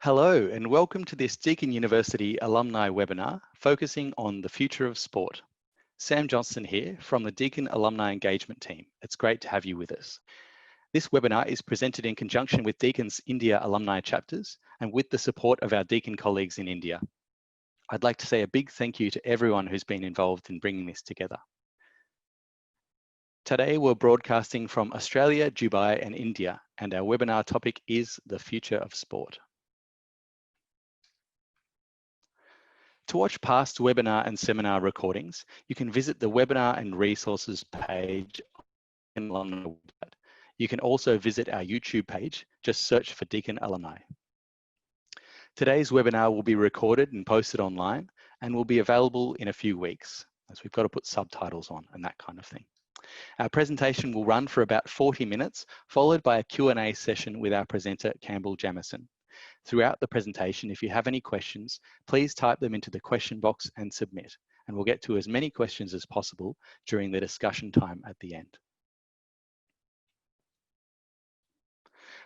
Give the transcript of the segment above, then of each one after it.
Hello and welcome to this Deakin University alumni webinar focusing on the future of sport. Sam Johnston here from the Deakin Alumni Engagement Team. It's great to have you with us. This webinar is presented in conjunction with Deakin's India alumni chapters and with the support of our Deakin colleagues in India. I'd like to say a big thank you to everyone who's been involved in bringing this together. Today we're broadcasting from Australia, Dubai and India, and our webinar topic is the future of sport. To watch past webinar and seminar recordings, you can visit the webinar and resources page on the Alumni website. You can also visit our YouTube page, just search for Deakin Alumni. Today's webinar will be recorded and posted online and will be available in a few weeks, as we've got to put subtitles on and that kind of thing. Our presentation will run for about 40 minutes, followed by a Q&A session with our presenter, Campbell Jamieson. Throughout the presentation, if you have any questions, please type them into the question box and submit, and we'll get to as many questions as possible during the discussion time at the end.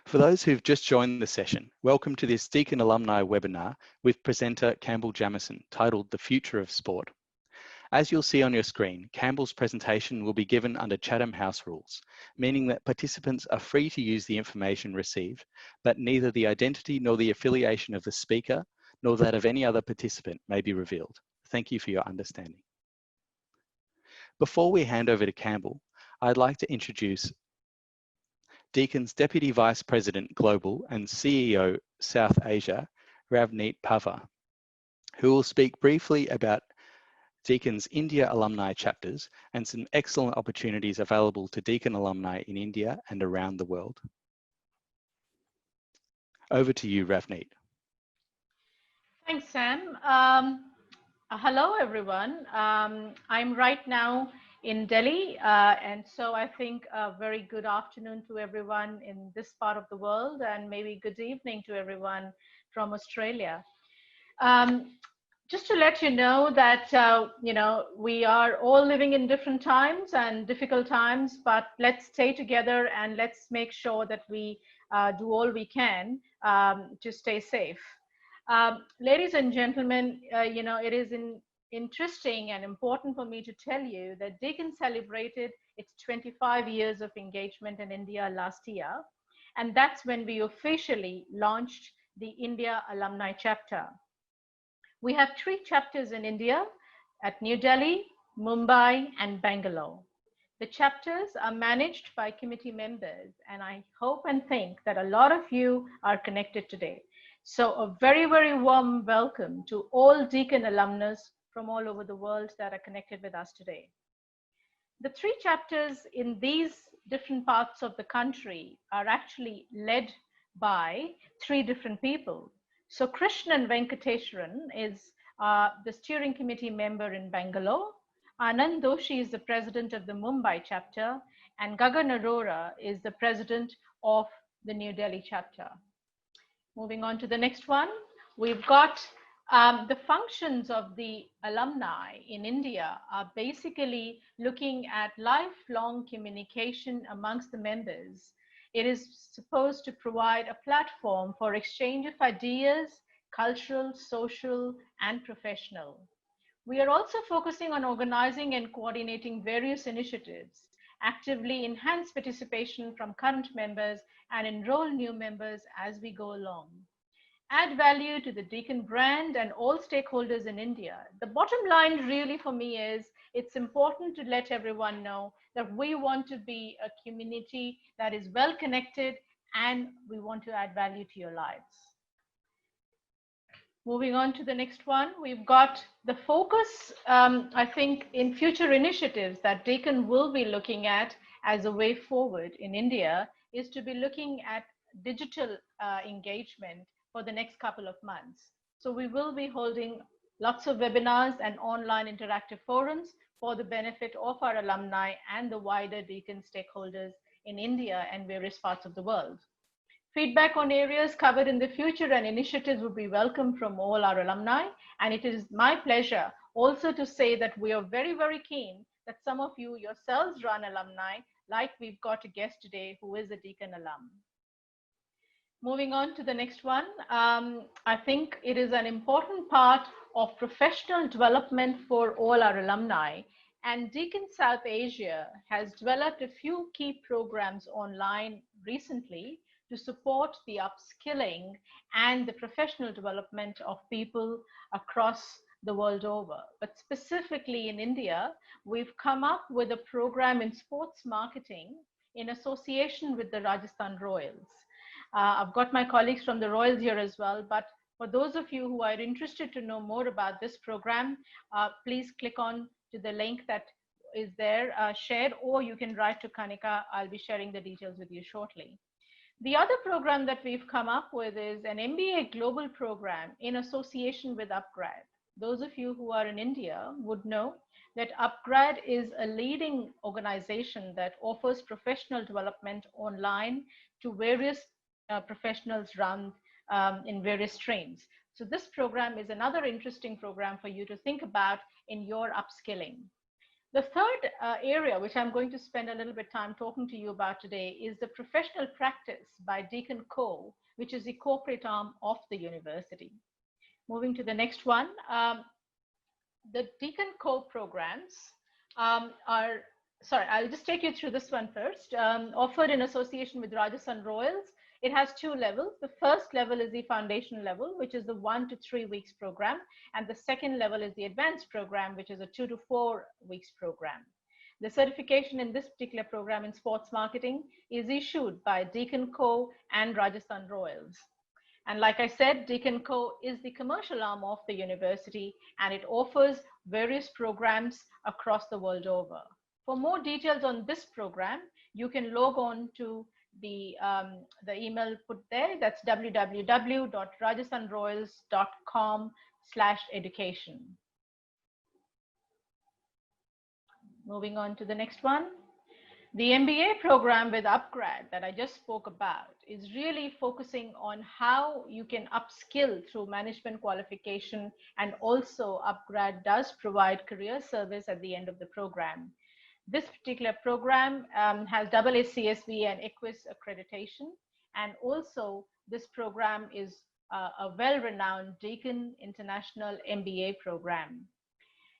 For those who've just joined the session, welcome to this Deakin Alumni webinar with presenter Campbell Jamieson, titled The Future of Sport. As you'll see on your screen, Campbell's presentation will be given under Chatham House rules, meaning that participants are free to use the information received, but neither the identity nor the affiliation of the speaker, nor that of any other participant may be revealed. Thank you for your understanding. Before we hand over to Campbell, I'd like to introduce Deakin's Deputy Vice President Global and CEO South Asia, Ravneet Pava, who will speak briefly about Deakin's India alumni chapters and some excellent opportunities available to Deakin alumni in India and around the world. Over to you, Ravneet. Thanks, Sam. Hello, everyone. I'm right now in Delhi, and so I think a very good afternoon to everyone in this part of the world, and maybe good evening to everyone from Australia. Just to let you know that, we are all living in different times and difficult times, but let's stay together and let's make sure that we do all we can to stay safe. Ladies and gentlemen, it is interesting and important for me to tell you that Deakin celebrated its 25 years of engagement in India last year, and that's when we officially launched the India Alumni Chapter. We have 3 chapters in India at New Delhi, Mumbai, and Bangalore. The chapters are managed by committee members, and I hope and think that a lot of you are connected today. So a very, very warm welcome to all Deakin alumnus from all over the world that are connected with us today. The 3 chapters in these different parts of the country are actually led by 3 different people. So Krishnan Venkateswaran is the steering committee member in Bangalore. Anand Doshi is the president of the Mumbai chapter, and Gagan Arora is the president of the New Delhi chapter. Moving on to the next one, we've got the functions of the alumni in India are basically looking at lifelong communication amongst the members. It is supposed to provide a platform for exchange of ideas, cultural, social, and professional. We are also focusing on organizing and coordinating various initiatives, actively enhance participation from current members, and enroll new members as we go along. Add value to the Deakin brand and all stakeholders in India. The bottom line really for me is it's important to let everyone know that we want to be a community that is well connected and we want to add value to your lives. Moving on to the next one, we've got the focus, I think, in future initiatives that Deakin will be looking at as a way forward in India is to be looking at digital engagement for the next couple of months. So we will be holding lots of webinars and online interactive forums for the benefit of our alumni and the wider Deakin stakeholders in India and various parts of the world. Feedback on areas covered in the future and initiatives would be welcome from all our alumni. And it is my pleasure also to say that we are very, very keen that some of you yourselves run alumni, like we've got a guest today who is a Deakin alum. Moving on to the next one, I think it is an important part of professional development for all our alumni. And Deakin South Asia has developed a few key programs online recently to support the upskilling and the professional development of people across the world over. But specifically in India, we've come up with a program in sports marketing in association with the Rajasthan Royals. I've got my colleagues from the Royals here as well, but for those of you who are interested to know more about this program, please click on to the link that is there shared, or you can write to Kanika. I'll be sharing the details with you shortly. The other program that we've come up with is an MBA global program in association with Upgrad. Those of you who are in India would know that Upgrad is a leading organization that offers professional development online to various professionals run in various streams. So this program is another interesting program for you to think about in your upskilling. The third area, which I'm going to spend a little bit time talking to you about today, is the professional practice by Deakin Co, which is the corporate arm of the university. Moving to the next one, the Deakin Co programs are, sorry, I'll just take you through this one first. Offered in association with Rajasthan Royals, it has two levels. The first level is the foundation level, which is the 1 to 3 weeks program. And the second level is the advanced program, which is a 2 to 4 weeks program. The certification in this particular program in sports marketing is issued by Deakin Co and Rajasthan Royals. And like I said, Deakin Co is the commercial arm of the university, and it offers various programs across the world over. For more details on this program, you can log on to the email put there. That's www.rajasthanroyals.com/education. Moving on to the next one. The MBA program with Upgrad that I just spoke about is really focusing on how you can upskill through management qualification, and also Upgrad does provide career service at the end of the program. This particular program has AACSB and EQUIS accreditation, and also this program is a well-renowned Deakin International MBA program.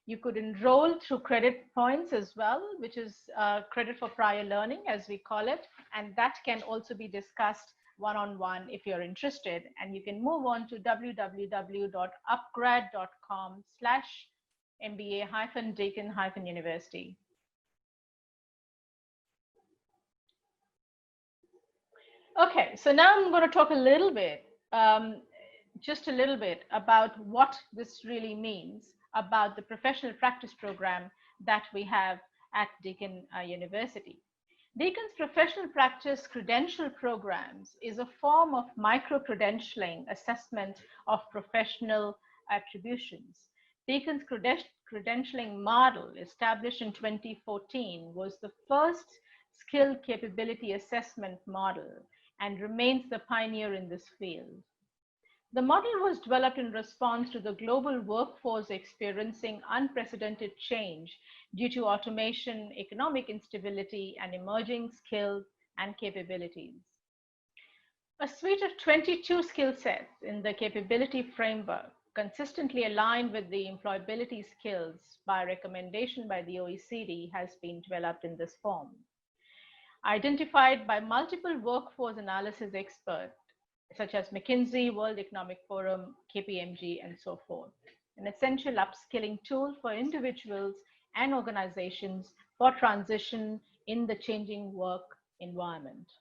You could enroll through credit points as well, which is credit for prior learning, as we call it, and that can also be discussed one-on-one if you're interested. And you can move on to www.upgrad.com/MBA-Deakin-University. Okay, so now I'm going to talk a little bit, just a little bit about what this really means about the professional practice program that we have at Deakin University. Deakin's professional practice credential programs is a form of micro-credentialing assessment of professional attributions. Deakin's credentialing model, established in 2014, was the first skill capability assessment model and remains the pioneer in this field. The model was developed in response to the global workforce experiencing unprecedented change due to automation, economic instability, and emerging skills and capabilities. A suite of 22 skill sets in the capability framework, consistently aligned with the employability skills by recommendation by the OECD, has been developed in this form. Identified by multiple workforce analysis experts, such as McKinsey, World Economic Forum, KPMG, and so forth. An essential upskilling tool for individuals and organizations for transition in the changing work environment.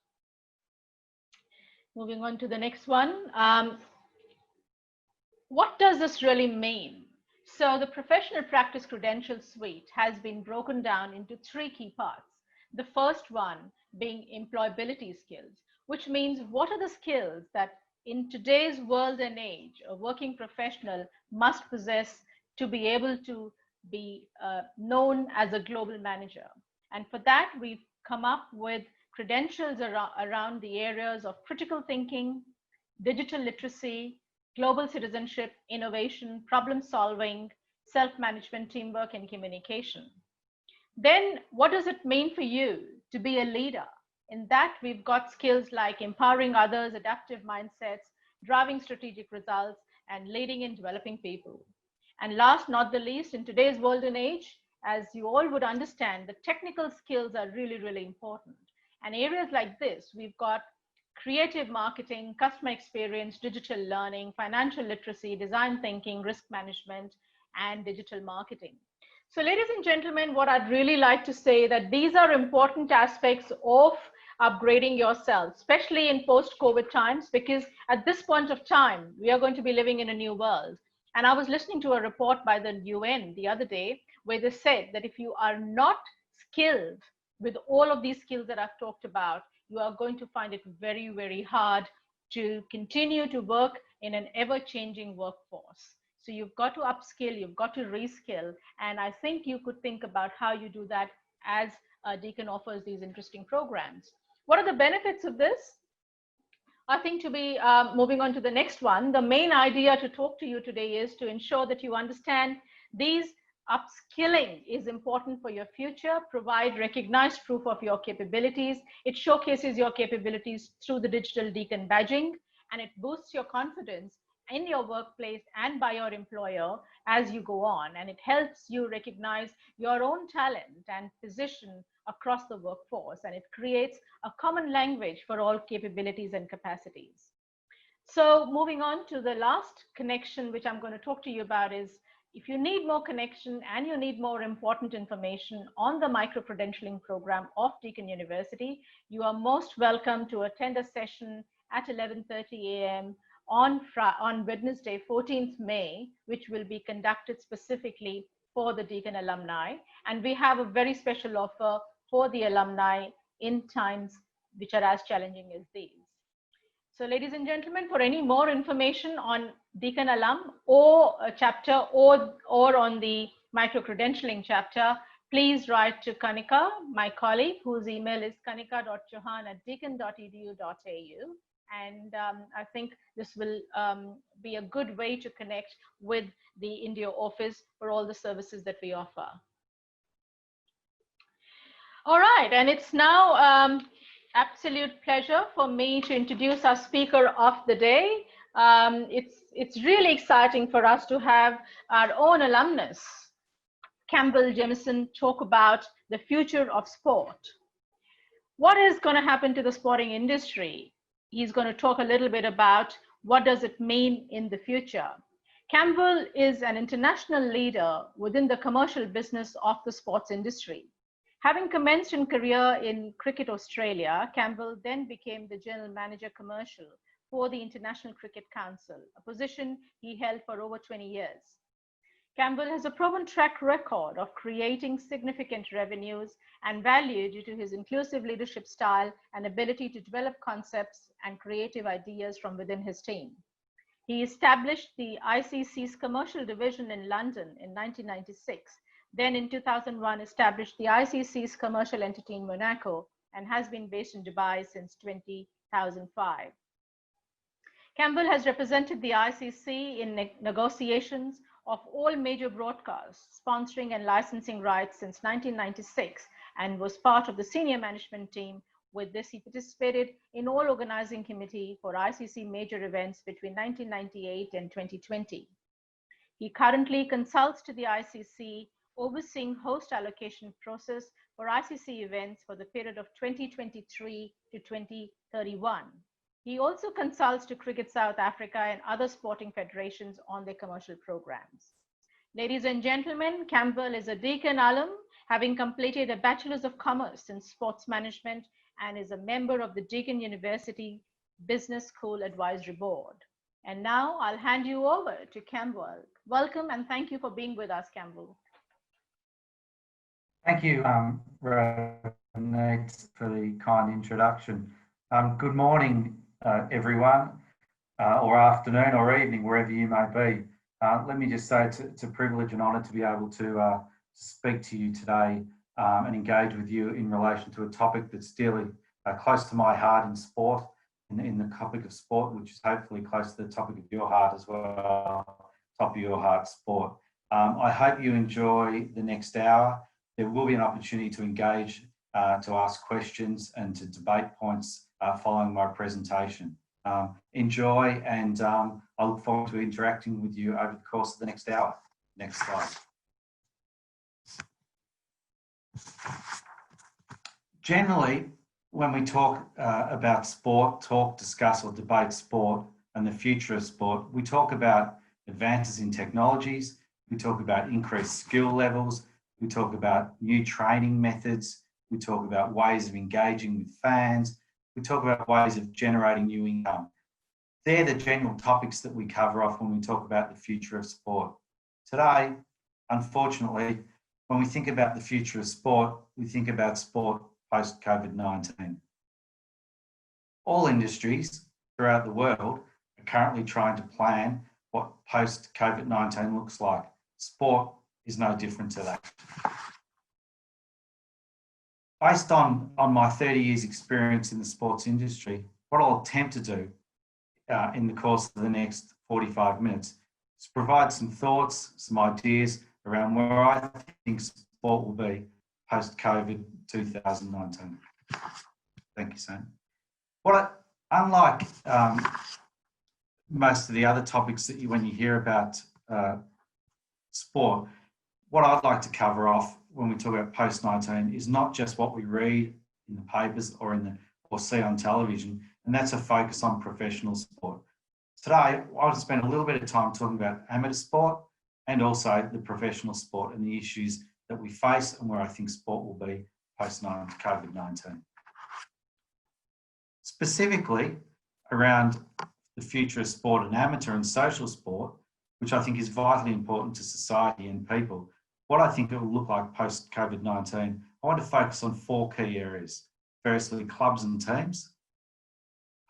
Moving on to the next one. What does this really mean? So the professional practice credential suite has been broken down into 3 key parts. The first one being employability skills, which means what are the skills that in today's world and age a working professional must possess to be able to be known as a global manager. And for that, we've come up with credentials around the areas of critical thinking, digital literacy, global citizenship, innovation, problem solving, self-management, teamwork, and communication. Then what does it mean for you to be a leader? In that, we've got skills like empowering others, adaptive mindsets, driving strategic results, and leading and developing people. And last, not the least, in today's world and age, as you all would understand, the technical skills are really, really important. And areas like this, we've got creative marketing, customer experience, digital learning, financial literacy, design thinking, risk management, and digital marketing. So ladies and gentlemen, what I'd really like to say that these are important aspects of upgrading yourself, especially in post-COVID times, because at this point of time, we are going to be living in a new world. And I was listening to a report by the UN the other day where they said that if you are not skilled with all of these skills that I've talked about, you are going to find it very, very hard to continue to work in an ever-changing workforce. So you've got to upskill, you've got to reskill. And I think you could think about how you do that as Deakin offers these interesting programs. What are the benefits of this? I think to be moving on to the next one, the main idea to talk to you today is to ensure that you understand these upskilling is important for your future, provide recognized proof of your capabilities. It showcases your capabilities through the digital Deakin badging, and it boosts your confidence in your workplace and by your employer as you go on. And it helps you recognize your own talent and position across the workforce. And it creates a common language for all capabilities and capacities. So moving on to the last connection, which I'm going to talk to you about is if you need more connection and you need more important information on the micro-credentialing program of Deakin University, you are most welcome to attend a session at 11:30 a.m. on Wednesday, 14th May, which will be conducted specifically for the Deakin alumni. And we have a very special offer for the alumni in times which are as challenging as these. So ladies and gentlemen, for any more information on Deakin alum or a chapter or on the micro-credentialing chapter, please write to Kanika, my colleague, whose email is kanika.chauhan@deakin.edu.au. And I think this will be a good way to connect with the India office for all the services that we offer. All right, and it's now absolute pleasure for me to introduce our speaker of the day. It's really exciting for us to have our own alumnus, Campbell Jamieson, talk about the future of sport. What is going to happen to the sporting industry? He's going to talk a little bit about what does it mean in the future. Campbell is an international leader within the commercial business of the sports industry. Having commenced in career in Cricket Australia, Campbell then became the General Manager Commercial for the International Cricket Council, a position he held for over 20 years. Campbell has a proven track record of creating significant revenues and value due to his inclusive leadership style and ability to develop concepts and creative ideas from within his team. He established the ICC's commercial division in London in 1996. Then in 2001, established the ICC's commercial entity in Monaco and has been based in Dubai since 2005. Campbell has represented the ICC in negotiations of all major broadcasts, sponsoring and licensing rights since 1996, and was part of the senior management team. With this, he participated in all organizing committee for ICC major events between 1998 and 2020. He currently consults to the ICC, overseeing host allocation process for ICC events for the period of 2023 to 2031. He also consults to Cricket South Africa and other sporting federations on their commercial programs. Ladies and gentlemen, Campbell is a Deakin alum, having completed a Bachelor's of Commerce in Sports Management, and is a member of the Deakin University Business School Advisory Board. And now I'll hand you over to Campbell. Welcome and thank you for being with us, Campbell. Thank you, Ronette, for the kind introduction. Good morning, everyone, or afternoon or evening, wherever you may be. Let me just say it's a privilege and honour to be able to speak to you today and engage with you in relation to a topic that's dearly close to my heart in sport, in the topic of sport, which is hopefully close to the topic of your heart as well, top of your heart, sport. I hope you enjoy the next hour. There will be an opportunity to engage to ask questions and to debate points following my presentation. Enjoy, and I look forward to interacting with you over the course of the next hour. Next slide. Generally, when we talk about sport, discuss or debate sport and the future of sport, we talk about advances in technologies, we talk about increased skill levels, we talk about new training methods, we talk about ways of engaging with fans, we talk about ways of generating new income. They're the general topics that we cover off when we talk about the future of sport. Today, unfortunately, when we think about the future of sport, we think about sport post-COVID-19. All industries throughout the world are currently trying to plan what post-COVID-19 looks like. Sport is no different to that. Based on my 30 years experience in the sports industry, what I'll attempt to do in the course of the next 45 minutes is provide some thoughts, some ideas around where I think sport will be post-COVID 2019. Thank you, Sam. Unlike most of the other topics that when you hear about sport, what I'd like to cover off when we talk about post-19 is not just what we read in the papers or see on television, and that's a focus on professional sport. Today, I want to spend a little bit of time talking about amateur sport and also the professional sport and the issues that we face and where I think sport will be post-COVID-19. Specifically around the future of sport and amateur and social sport, which I think is vitally important to society and people, what I think it will look like post-COVID-19, I want to focus on 4 key areas. Firstly, clubs and teams.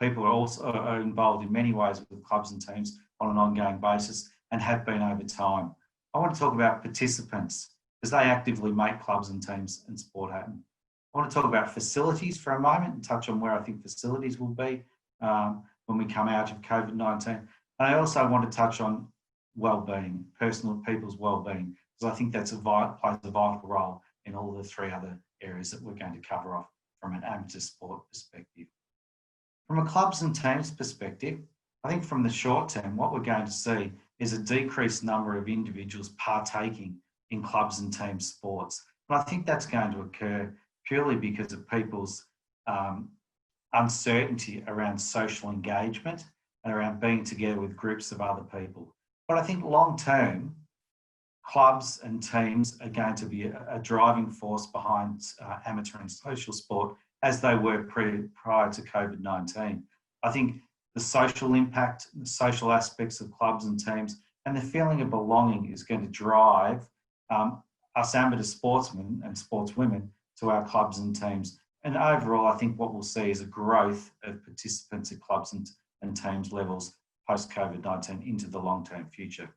People are also involved in many ways with clubs and teams on an ongoing basis and have been over time. I want to talk about participants because they actively make clubs and teams and sport happen. I want to talk about facilities for a moment and touch on where I think facilities will be when we come out of COVID-19. And I also want to touch on well-being, people's well-being, because I think that's plays a vital role in all the 3 other areas that we're going to cover off from an amateur sport perspective. From a clubs and teams perspective, I think from the short term, what we're going to see is a decreased number of individuals partaking in clubs and team sports. And I think that's going to occur purely because of people's uncertainty around social engagement and around being together with groups of other people. But I think long term, clubs and teams are going to be a driving force behind amateur and social sport as they were prior to COVID-19. I think the social impact, the social aspects of clubs and teams, and the feeling of belonging is going to drive us amateur sportsmen and sportswomen to our clubs and teams. And overall, I think what we'll see is a growth of participants at clubs and teams levels post-COVID-19 into the long-term future.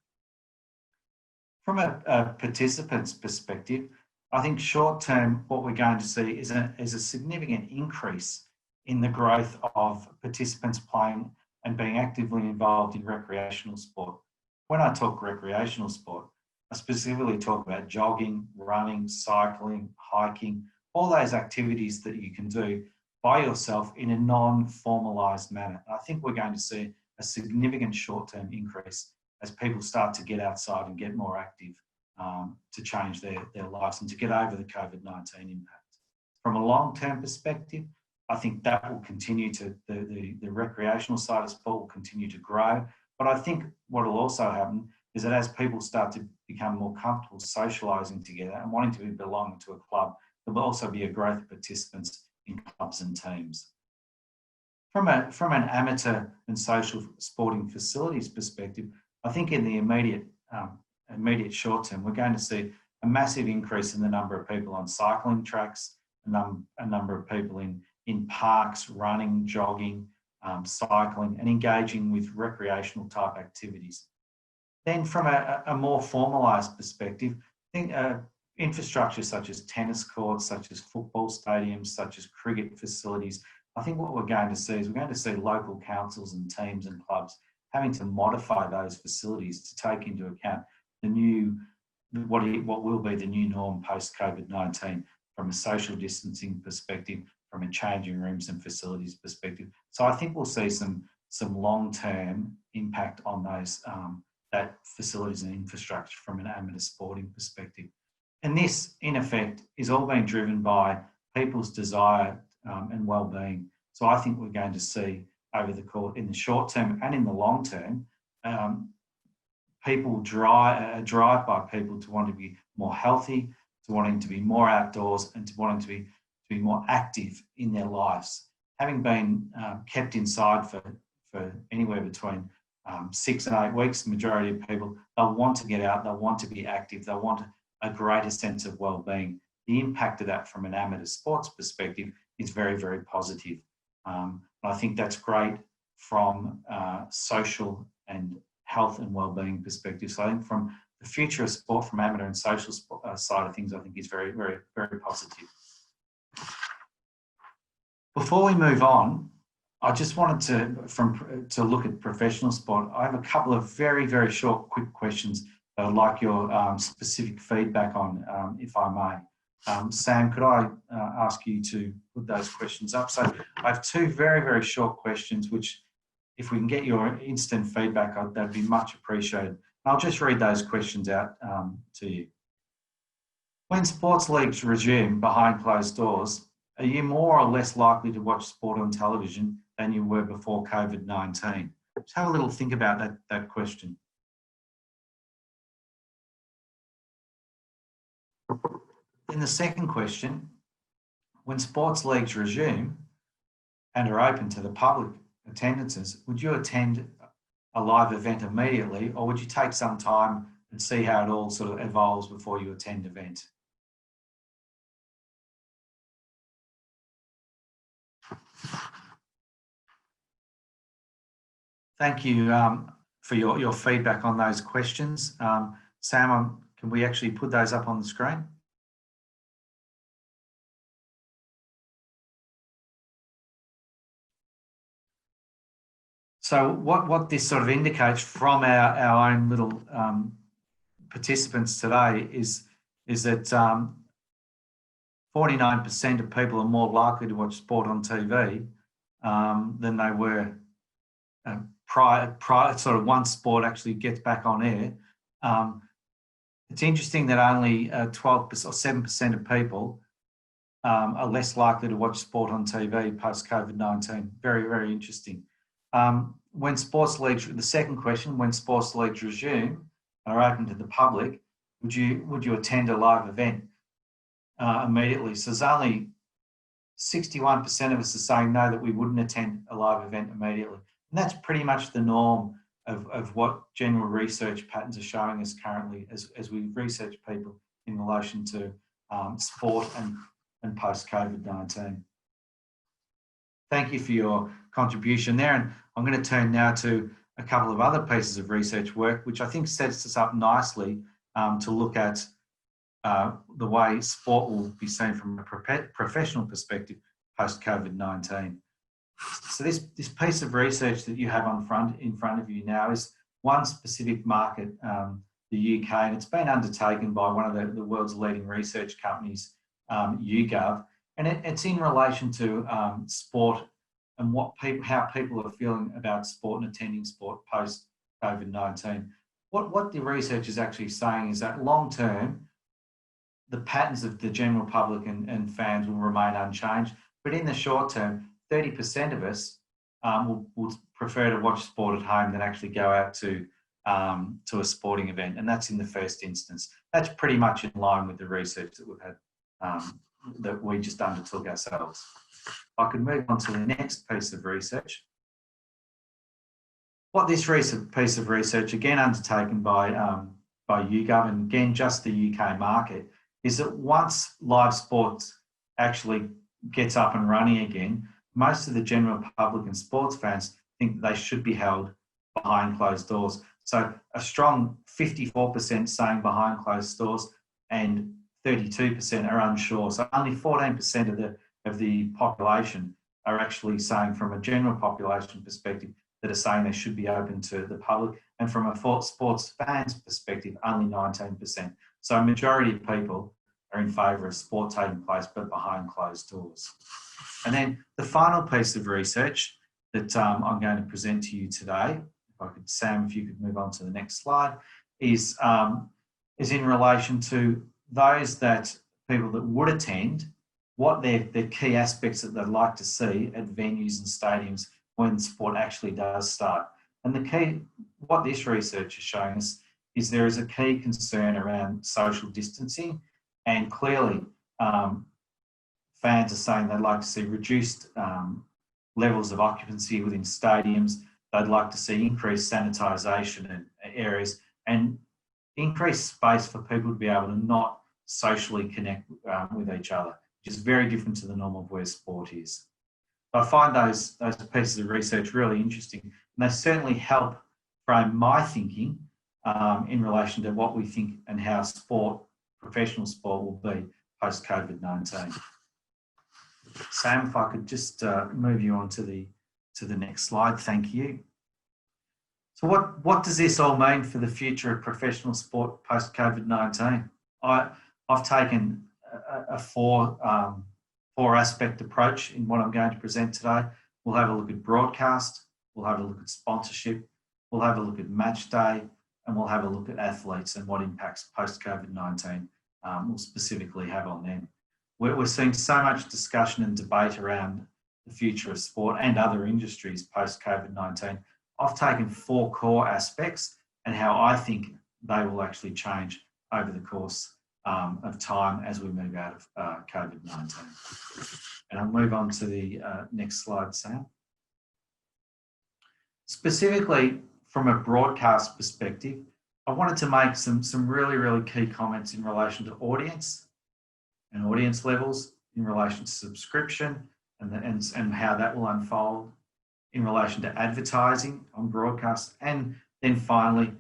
From a participant's perspective, I think short-term, what we're going to see is a significant increase in the growth of participants playing and being actively involved in recreational sport. When I talk recreational sport, I specifically talk about jogging, running, cycling, hiking, all those activities that you can do by yourself in a non-formalised manner. I think we're going to see a significant short-term increase as people start to get outside and get more active to change their lives and to get over the COVID-19 impact. From a long-term perspective, I think that will continue to, the recreational side of sport will continue to grow. But I think what will also happen is that as people start to become more comfortable socialising together and wanting to be belonging to a club, there will also be a growth of participants in clubs and teams. From an amateur and social sporting facilities perspective, I think in the immediate short term, we're going to see a massive increase in the number of people on cycling tracks, a number of people in parks, running, jogging, cycling, and engaging with recreational type activities. Then from a more formalised perspective, I think infrastructure such as tennis courts, such as football stadiums, such as cricket facilities, I think what we're going to see is we're going to see local councils and teams and clubs having to modify those facilities to take into account the new, what will be the new norm post-COVID-19 from a social distancing perspective, from a changing rooms and facilities perspective. So I think we'll see some long-term impact on those that facilities and infrastructure from an amateur sporting perspective. And this, in effect, is all being driven by people's desire and well-being. So I think we're going to see over the course, in the short term and in the long term, people drive by people to want to be more healthy, to wanting to be more outdoors, and to wanting to be more active in their lives. Having been kept inside for anywhere between 6 and 8 weeks, the majority of people, they'll want to get out, they'll want to be active, they'll want a greater sense of well-being. The impact of that from an amateur sports perspective is very, very positive. I think that's great from social and health and well-being perspective. So I think from the future of sport, from amateur and social side of things, I think is very, very, very positive. Before we move on, I just wanted to look at professional sport. I have a couple of very, very short, quick questions that I'd like your specific feedback on, if I may. Sam, could I ask you to put those questions up? So I have two very, very short questions, which if we can get your instant feedback, that'd be much appreciated. I'll just read those questions out to you. When sports leagues resume behind closed doors, are you more or less likely to watch sport on television than you were before COVID-19? Just have a little think about that question. Then the second question, when sports leagues resume and are open to the public attendances, would you attend a live event immediately, or would you take some time and see how it all sort of evolves before you attend an event? Thank you for your feedback on those questions. Sam, can we actually put those up on the screen? So what this sort of indicates from our own little participants today is that 49% of people are more likely to watch sport on TV than they were prior sort of once sport actually gets back on air. It's interesting that only 12% or 7% of people are less likely to watch sport on TV post COVID-19. Very, very interesting. When sports leagues, the second question, when sports leagues resume and are open to the public, would you attend a live event immediately? So there's only 61% of us are saying no, that we wouldn't attend a live event immediately. And that's pretty much the norm of what general research patterns are showing us currently as we research people in relation to sport and post-COVID-19. Thank you for your contribution there. And I'm going to turn now to a couple of other pieces of research work, which I think sets us up nicely to look at the way sport will be seen from a professional perspective post-COVID-19. So this piece of research that you have in front of you now is one specific market, the UK, and it's been undertaken by one of the world's leading research companies, YouGov, and it's in relation to sport and how people are feeling about sport and attending sport post COVID-19. What the research is actually saying is that long term, the patterns of the general public and fans will remain unchanged, but in the short term, 30% of us will prefer to watch sport at home than actually go out to a sporting event, and that's in the first instance. That's pretty much in line with the research that we've had, that we just undertook ourselves. I could move on to the next piece of research. What this piece of research, again undertaken by YouGov, and again just the UK market, is that once live sports actually gets up and running again, most of the general public and sports fans think they should be held behind closed doors. So a strong 54% saying behind closed doors and 32% are unsure. So only 14% of the population are actually saying, from a general population perspective, that are saying they should be open to the public. And from a sports fans perspective, only 19%. So a majority of people are in favour of sport taking place, but behind closed doors. And then the final piece of research that I'm going to present to you today, if I could, Sam, if you could move on to the next slide, is in relation to those people that would attend, what their key aspects that they'd like to see at venues and stadiums when sport actually does start. And the key, what this research is showing us, is there is a key concern around social distancing, and clearly fans are saying they'd like to see reduced levels of occupancy within stadiums. They'd like to see increased sanitisation in areas and increased space for people to be able to not socially connect with each other, which is very different to the norm of where sport is. I find those pieces of research really interesting, and they certainly help frame my thinking in relation to what we think and how professional sport will be post-COVID-19. Sam, if I could just move you on to the next slide, thank you. So what does this all mean for the future of professional sport post-COVID-19? I've taken a four aspect approach in what I'm going to present today. We'll have a look at broadcast, we'll have a look at sponsorship, we'll have a look at match day, and we'll have a look at athletes and what impacts post-COVID-19 will specifically have on them. We're seeing so much discussion and debate around the future of sport and other industries post-COVID-19. I've taken four core aspects and how I think they will actually change over the course of time as we move out of COVID-19. And I'll move on to the next slide, Sam. Specifically from a broadcast perspective, I wanted to make some really, really key comments in relation to audience and audience levels, in relation to subscription and how that will unfold, in relation to advertising on broadcast, and then finally,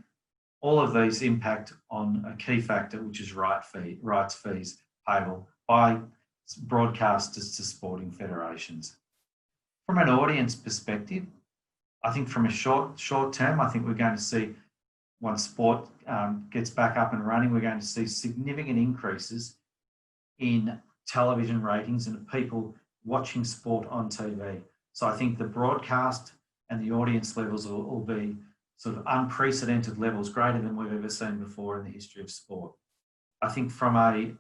all of these impact on a key factor, which is rights fees payable by broadcasters to sporting federations. From an audience perspective, I think from a short term, I think we're going to see, once sport gets back up and running, we're going to see significant increases in television ratings and people watching sport on TV. So I think the broadcast and the audience levels will be sort of unprecedented levels, greater than we've ever seen before in the history of sport. I think from an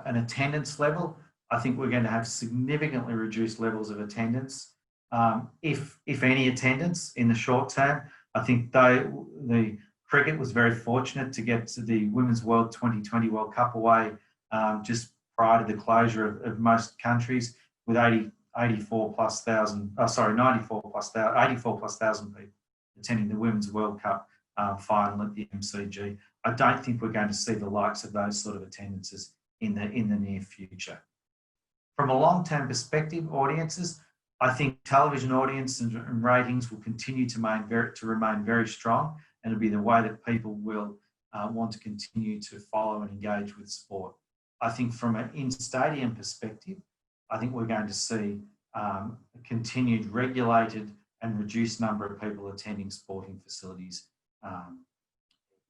attendance level, I think we're going to have significantly reduced levels of attendance, if any attendance in the short term. I think the cricket was very fortunate to get to the Women's World 2020 World Cup away just prior to the closure of most countries, with 84 plus thousand people attending the Women's World Cup final at the MCG. I don't think we're going to see the likes of those sort of attendances in the near future. From a long-term perspective, audiences, I think television audience and ratings will continue to remain very strong, and it'll be the way that people will want to continue to follow and engage with sport. I think from an in-stadium perspective, I think we're going to see a continued regulated and reduced number of people attending sporting facilities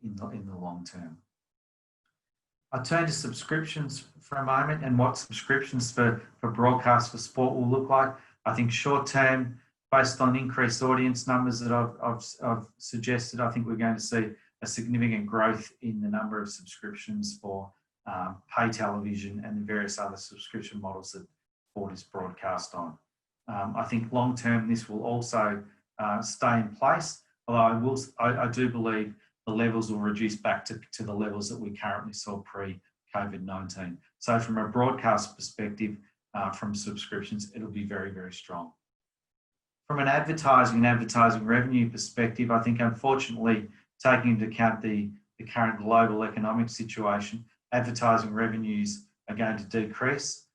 in the long term. I'll turn to subscriptions for a moment and what subscriptions for broadcast for sport will look like. I think short term, based on increased audience numbers that I've suggested, I think we're going to see a significant growth in the number of subscriptions for pay television and the various other subscription models that sport is broadcast on. I think long term this will also stay in place, although I do believe the levels will reduce back to the levels that we currently saw pre-COVID-19. So from a broadcast perspective, from subscriptions, it'll be very, very strong. From an advertising revenue perspective, I think unfortunately, taking into account the current global economic situation, advertising revenues are going to decrease,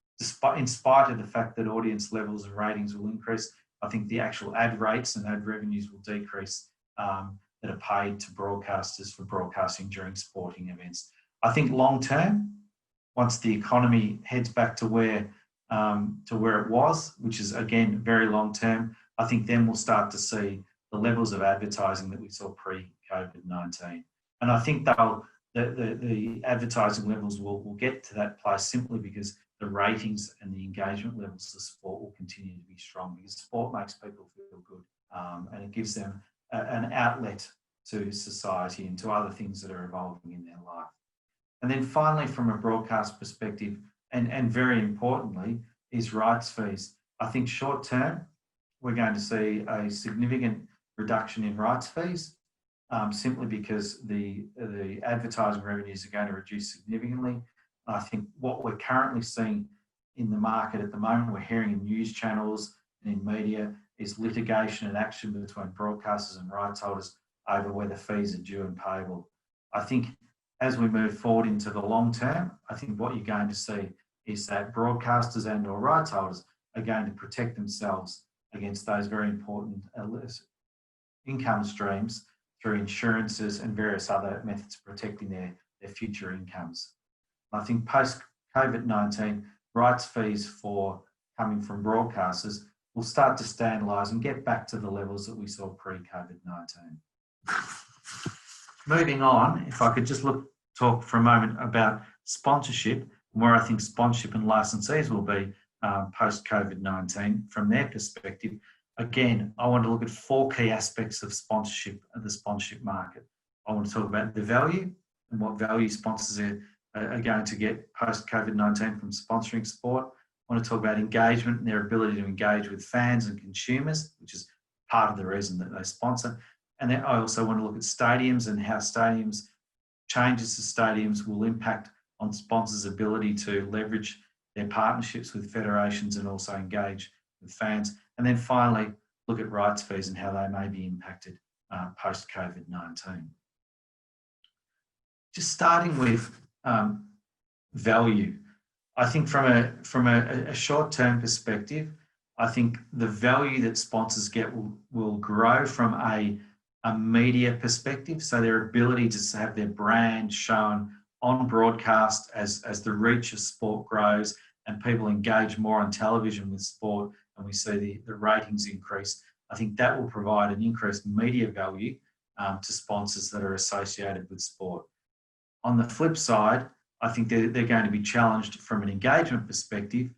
in spite of the fact that audience levels and ratings will increase. I think the actual ad rates and ad revenues will decrease that are paid to broadcasters for broadcasting during sporting events. I think long term, once the economy heads back to where it was, which is again very long term, I think then we'll start to see the levels of advertising that we saw pre-COVID-19. And I think the advertising levels will get to that place simply because the ratings and the engagement levels of sport will continue to be strong, because sport makes people feel good, and it gives them an outlet to society and to other things that are evolving in their life. And then finally, from a broadcast perspective, and very importantly, is rights fees. I think short term, we're going to see a significant reduction in rights fees, simply because the advertising revenues are going to reduce significantly. I think what we're currently seeing in the market at the moment, we're hearing in news channels and in media, is litigation and action between broadcasters and rights holders over whether fees are due and payable. I think as we move forward into the long term, I think what you're going to see is that broadcasters and or rights holders are going to protect themselves against those very important income streams through insurances and various other methods of protecting their future incomes. I think post-COVID-19, rights fees for coming from broadcasters will start to stabilise and get back to the levels that we saw pre-COVID-19. Moving on, if I could just talk for a moment about sponsorship, where I think sponsorship and licensees will be post-COVID-19 from their perspective. Again, I want to look at 4 key aspects of sponsorship, of the sponsorship market. I want to talk about the value and what value sponsors are going to get post-COVID-19 from sponsoring sport. I want to talk about engagement and their ability to engage with fans and consumers, which is part of the reason that they sponsor. And then I also want to look at stadiums and how changes to stadiums will impact on sponsors' ability to leverage their partnerships with federations and also engage with fans. And then finally, look at rights fees and how they may be impacted post-COVID-19. Just starting with value. I think from a short-term perspective, I think the value that sponsors get will grow from a media perspective. So their ability to have their brand shown on broadcast as the reach of sport grows and people engage more on television with sport and we see the ratings increase, I think that will provide an increased media value to sponsors that are associated with sport. On the flip side, I think they're going to be challenged from an engagement perspective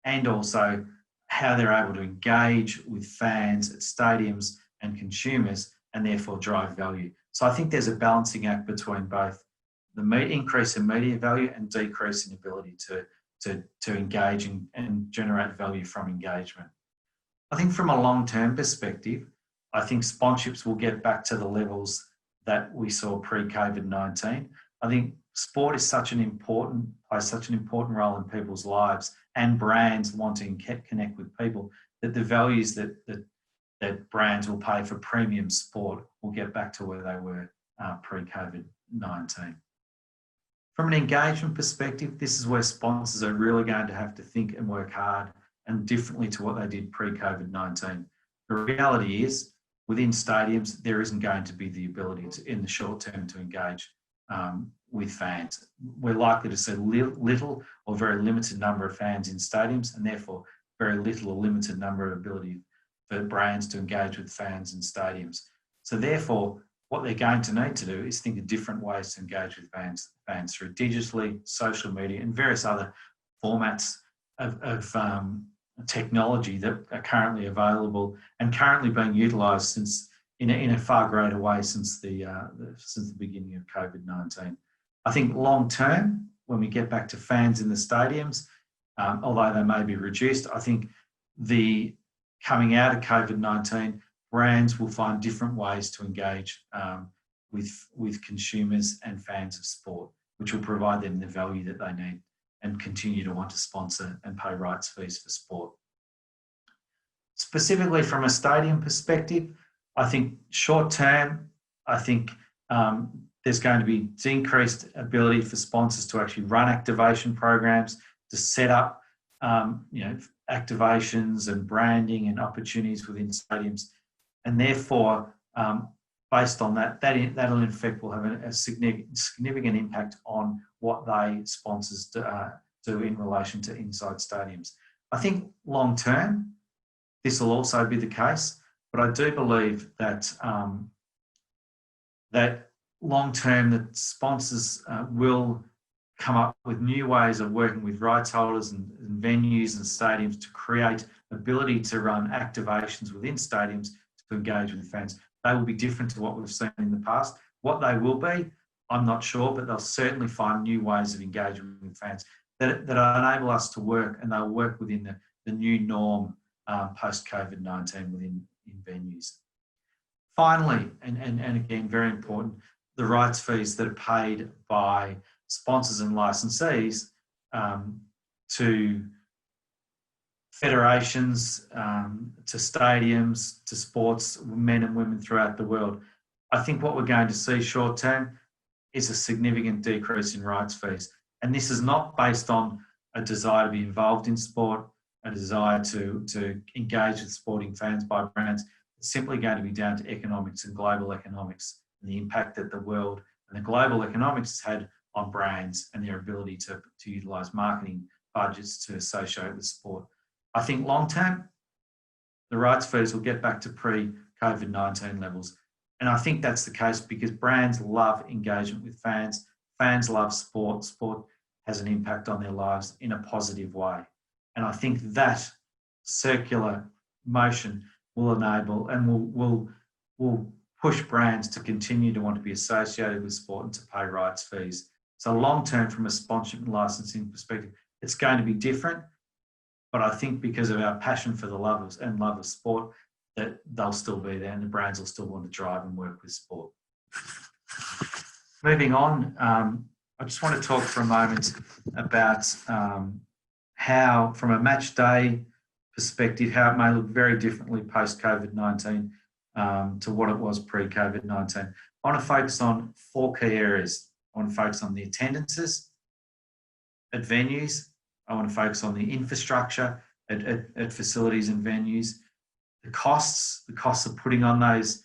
and also how they're able to engage with fans at stadiums and consumers and therefore drive value. So I think there's a balancing act between both the increase in media value and decrease in ability to engage and generate value from engagement. I think from a long-term perspective, I think sponsorships will get back to the levels that we saw pre-COVID-19. I think sport is plays such an important role in people's lives and brands wanting to connect with people that the values that brands will pay for premium sport will get back to where they were pre-COVID-19. From an engagement perspective, this is where sponsors are really going to have to think and work hard and differently to what they did pre-COVID-19. The reality is, within stadiums, there isn't going to be the ability in the short term to engage with fans. We're likely to see little or very limited number of fans in stadiums and therefore very little or limited number of ability for brands to engage with fans in stadiums. So therefore, what they're going to need to do is think of different ways to engage with fans through digitally, social media and various other formats of technology that are currently available and currently being utilised since in a far greater way since the beginning of COVID-19. I think long term, when we get back to fans in the stadiums, although they may be reduced, I think the coming out of COVID-19, brands will find different ways to engage with consumers and fans of sport, which will provide them the value that they need and continue to want to sponsor and pay rights fees for sport. Specifically from a stadium perspective, I think short term, I think there's going to be increased ability for sponsors to actually run activation programs, to set up activations and branding and opportunities within stadiums. And therefore, based on that'll in effect will have a significant impact on what sponsors do in relation to inside stadiums. I think long term, this will also be the case, but I do believe that that long term, the sponsors will come up with new ways of working with rights holders and venues and stadiums to create ability to run activations within stadiums to engage with fans. They will be different to what we've seen in the past. What they will be, I'm not sure, but they'll certainly find new ways of engaging with fans that enable us to work, and they'll work within the new norm post-COVID-19 within venues. Finally, and again, very important, the rights fees that are paid by sponsors and licensees to federations, to stadiums, to sports men and women throughout the world. I think what we're going to see short term is a significant decrease in rights fees. And this is not based on a desire to be involved in sport, a desire to engage with sporting fans by brands. It's simply going to be down to economics and global economics and the impact that the world and the global economics has had on brands and their ability to utilise marketing budgets to associate with sport. I think long term, the rights fees will get back to pre-COVID-19 levels. And I think that's the case because brands love engagement with fans. Fans love sport. Sport has an impact on their lives in a positive way. And I think that circular motion will enable and will push brands to continue to want to be associated with sport and to pay rights fees. So long term, from a sponsorship and licensing perspective, it's going to be different. But I think because of our passion for the lovers and love of sport, that they'll still be there and the brands will still want to drive and work with sport. Moving on, I just want to talk for a moment about how, from a match day perspective, how it may look very differently post-COVID-19 to what it was pre-COVID-19. I want to focus on 4 key areas. I want to focus on the attendances at venues. I want to focus on the infrastructure at facilities and venues, the costs of putting on those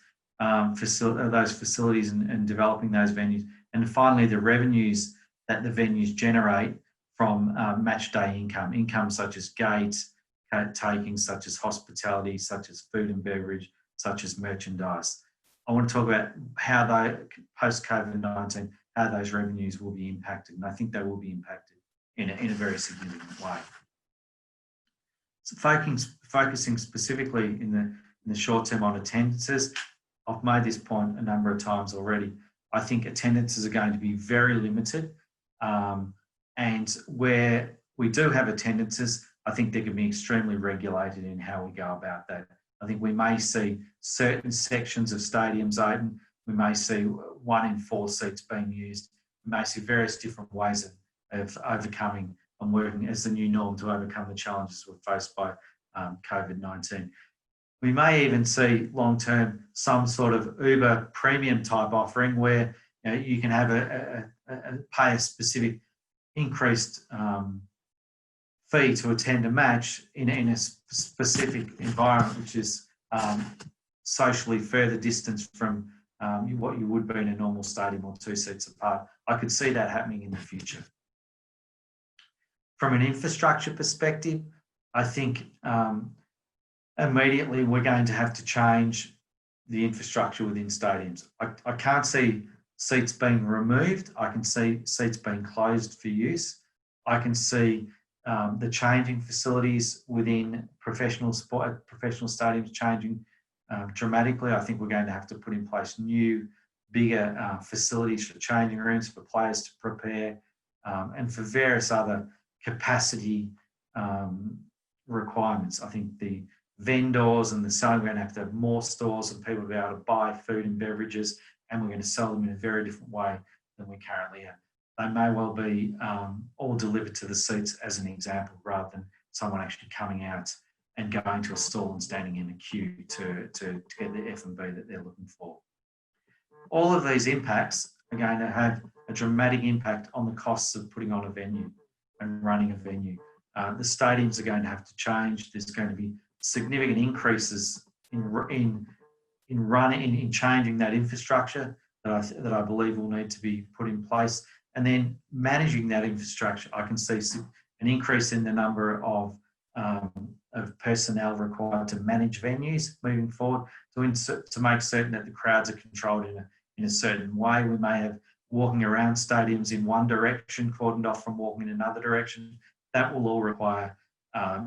facilities and developing those venues, and finally the revenues that the venues generate from match day income such as gates, takings, such as hospitality, such as food and beverage, such as merchandise. I want to talk about how they, post-COVID-19, how those revenues will be impacted, and I think they will be impacted in a very significant way. So focusing specifically in the short term on attendances, I've made this point a number of times already. I think attendances are going to be very limited, and where we do have attendances, I think they can be extremely regulated in how we go about that. I think we may see certain sections of stadiums open. We may see 1 in 4 seats being used. We may see various different ways of overcoming and working as the new norm to overcome the challenges we're faced by COVID-19. We may even see long-term some sort of Uber premium type offering where you can have pay a specific increased fee to attend a match in a specific environment, which is socially further distanced from what you would be in a normal stadium or 2 seats apart. I could see that happening in the future. From an infrastructure perspective, I think immediately we're going to have to change the infrastructure within stadiums. I can't see seats being removed. I can see seats being closed for use. I can see the changing facilities within professional stadiums changing dramatically. I think we're going to have to put in place new, bigger facilities for changing rooms for players to prepare and for various other capacity requirements. I think the vendors and the selling, we're going to have more stores and people to be able to buy food and beverages, and we're going to sell them in a very different way than we currently have. They may well be all delivered to the seats as an example, rather than someone actually coming out and going to a stall and standing in a queue to get the F&B that they're looking for. All of these impacts are going to have a dramatic impact on the costs of putting on a venue and running a venue. The stadiums are going to have to change. There's going to be significant increases in changing that infrastructure that I believe will need to be put in place. And then managing that infrastructure, I can see an increase in the number of personnel required to manage venues moving forward to make certain that the crowds are controlled in a certain way. We may have walking around stadiums in one direction, cordoned off from walking in another direction. That will all require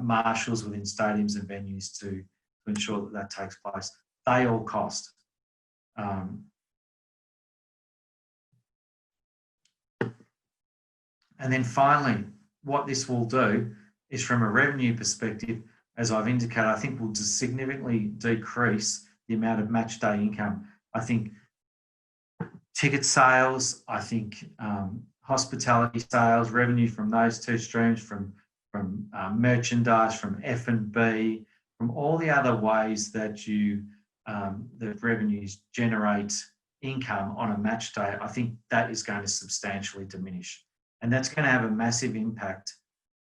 marshals within stadiums and venues to ensure that that takes place. They all cost. And then finally, what this will do is, from a revenue perspective, as I've indicated, I think will significantly decrease the amount of match day income. I think ticket sales, I think hospitality sales, revenue from those two streams, from merchandise, from F&B, from all the other ways that the revenues generate income on a match day, I think that is going to substantially diminish. And that's going to have a massive impact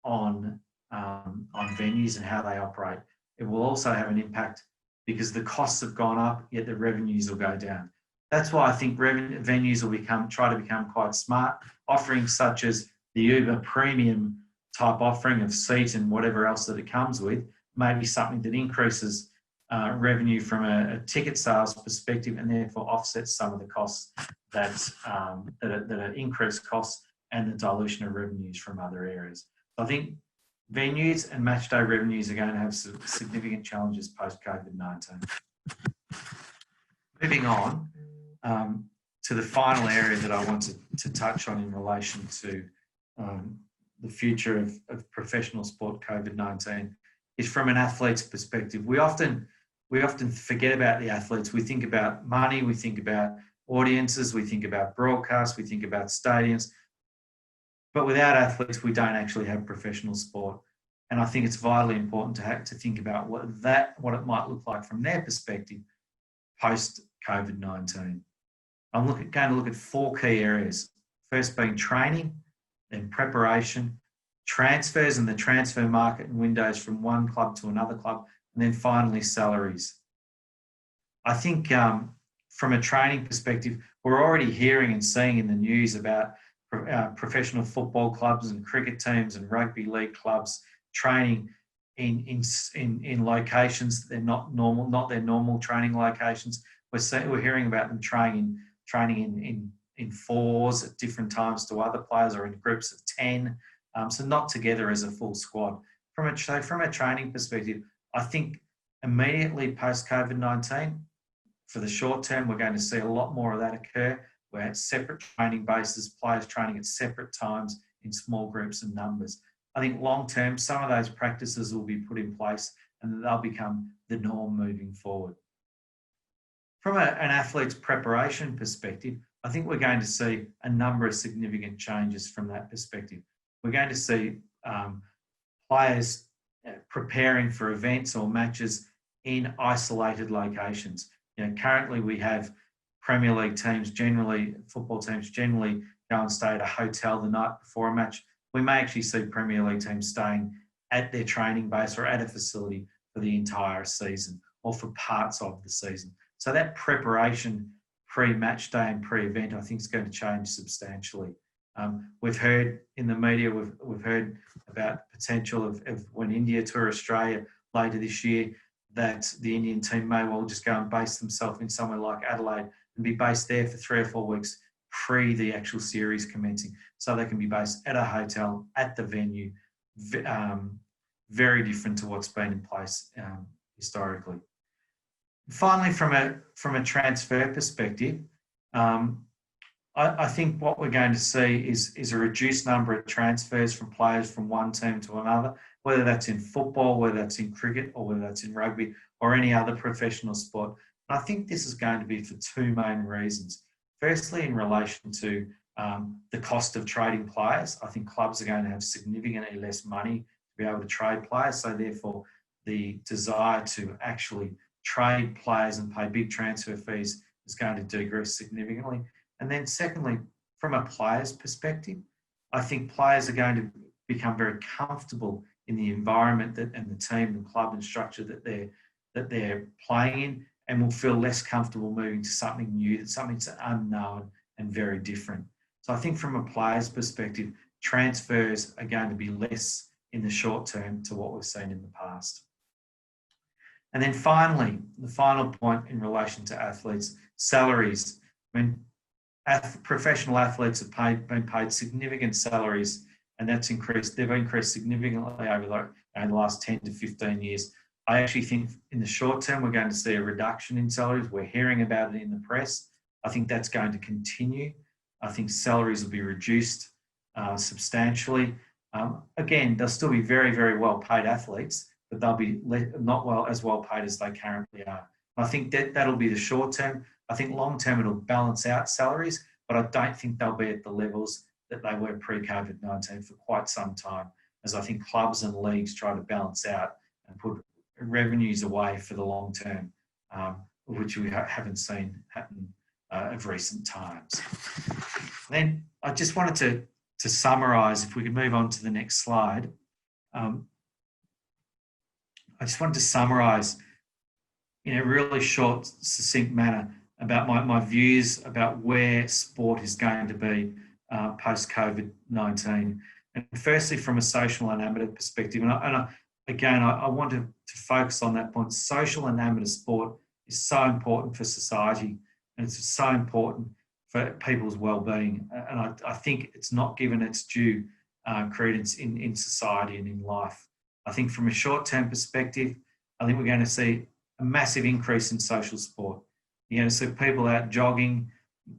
on venues and how they operate. It will also have an impact because the costs have gone up, yet the revenues will go down. That's why I think venues will try to become quite smart. Offerings such as the Uber premium type offering of seat and whatever else that it comes with may be something that increases revenue from a ticket sales perspective, and therefore offsets some of the costs that are increased costs and the dilution of revenues from other areas. So I think venues and match day revenues are going to have some significant challenges post-COVID-19. Moving on to the final area that I wanted to touch on in relation to the future of professional sport COVID-19 is from an athlete's perspective. We often forget about the athletes. We think about money, we think about audiences, we think about broadcasts, we think about stadiums. But without athletes, we don't actually have professional sport. And I think it's vitally important to think about what it might look like from their perspective post-COVID-19. I'm going to look at 4 key areas. First being training, then preparation, transfers and the transfer market and windows from one club to another club, and then finally salaries. I think from a training perspective, we're already hearing and seeing in the news about professional football clubs and cricket teams and rugby league clubs training in locations that they're not their normal training locations. We're hearing about them training in 4s at different times to other players, or in groups of 10, so not together as a full squad. From a training perspective, I think immediately post-COVID-19, for the short term, we're going to see a lot more of that occur. We're at separate training bases, players training at separate times in small groups and numbers. I think long term, some of those practices will be put in place and they'll become the norm moving forward. From an athlete's preparation perspective, I think we're going to see a number of significant changes from that perspective. We're going to see players preparing for events or matches in isolated locations. Currently we have Premier League teams football teams generally go and stay at a hotel the night before a match. We may actually see Premier League teams staying at their training base or at a facility for the entire season or for parts of the season. So that preparation pre-match day and pre-event, I think, is going to change substantially. We've heard in the media, we've heard about the potential of when India tour Australia later this year, that the Indian team may well just go and base themselves in somewhere like Adelaide and be based there for 3 or 4 weeks pre the actual series commencing. So they can be based at a hotel, at the venue, very different to what's been in place historically. Finally, from a transfer perspective, I think what we're going to see is a reduced number of transfers from players from one team to another, whether that's in football, whether that's in cricket, or whether that's in rugby or any other professional sport. And I think this is going to be for 2 main reasons. Firstly, in relation to the cost of trading players. I think clubs are going to have significantly less money to be able to trade players. So therefore, the desire to actually trade players and pay big transfer fees is going to decrease significantly. And then secondly, from a player's perspective, I think players are going to become very comfortable in the environment and the team and club and structure that they're playing in, and will feel less comfortable moving to something new, something that's unknown and very different. So I think from a player's perspective, transfers are going to be less in the short term to what we've seen in the past. And then finally, the final point in relation to athletes, salaries. I mean, professional athletes have been paid significant salaries, and that's increased. They've increased significantly over the last 10 to 15 years. I actually think in the short term, we're going to see a reduction in salaries. We're hearing about it in the press. I think that's going to continue. I think salaries will be reduced substantially. Again, they'll still be very, very well paid athletes, but they'll be not as well paid as they currently are. I think that'll be the short term. I think long term it'll balance out salaries, but I don't think they'll be at the levels that they were pre-COVID-19 for quite some time, as I think clubs and leagues try to balance out and put revenues away for the long term, which we haven't seen happen of recent times. Then I just wanted to summarise, if we could move on to the next slide. I just wanted to summarise in a really short, succinct manner about my views about where sport is going to be post-COVID-19. And firstly, from a social and amateur perspective, again, I want to focus on that point. Social and amateur sport is so important for society, and it's so important for people's well-being. And I think it's not given its due credence in society and in life. I think from a short-term perspective, I think we're going to see a massive increase in social sport. You're going to see people out jogging,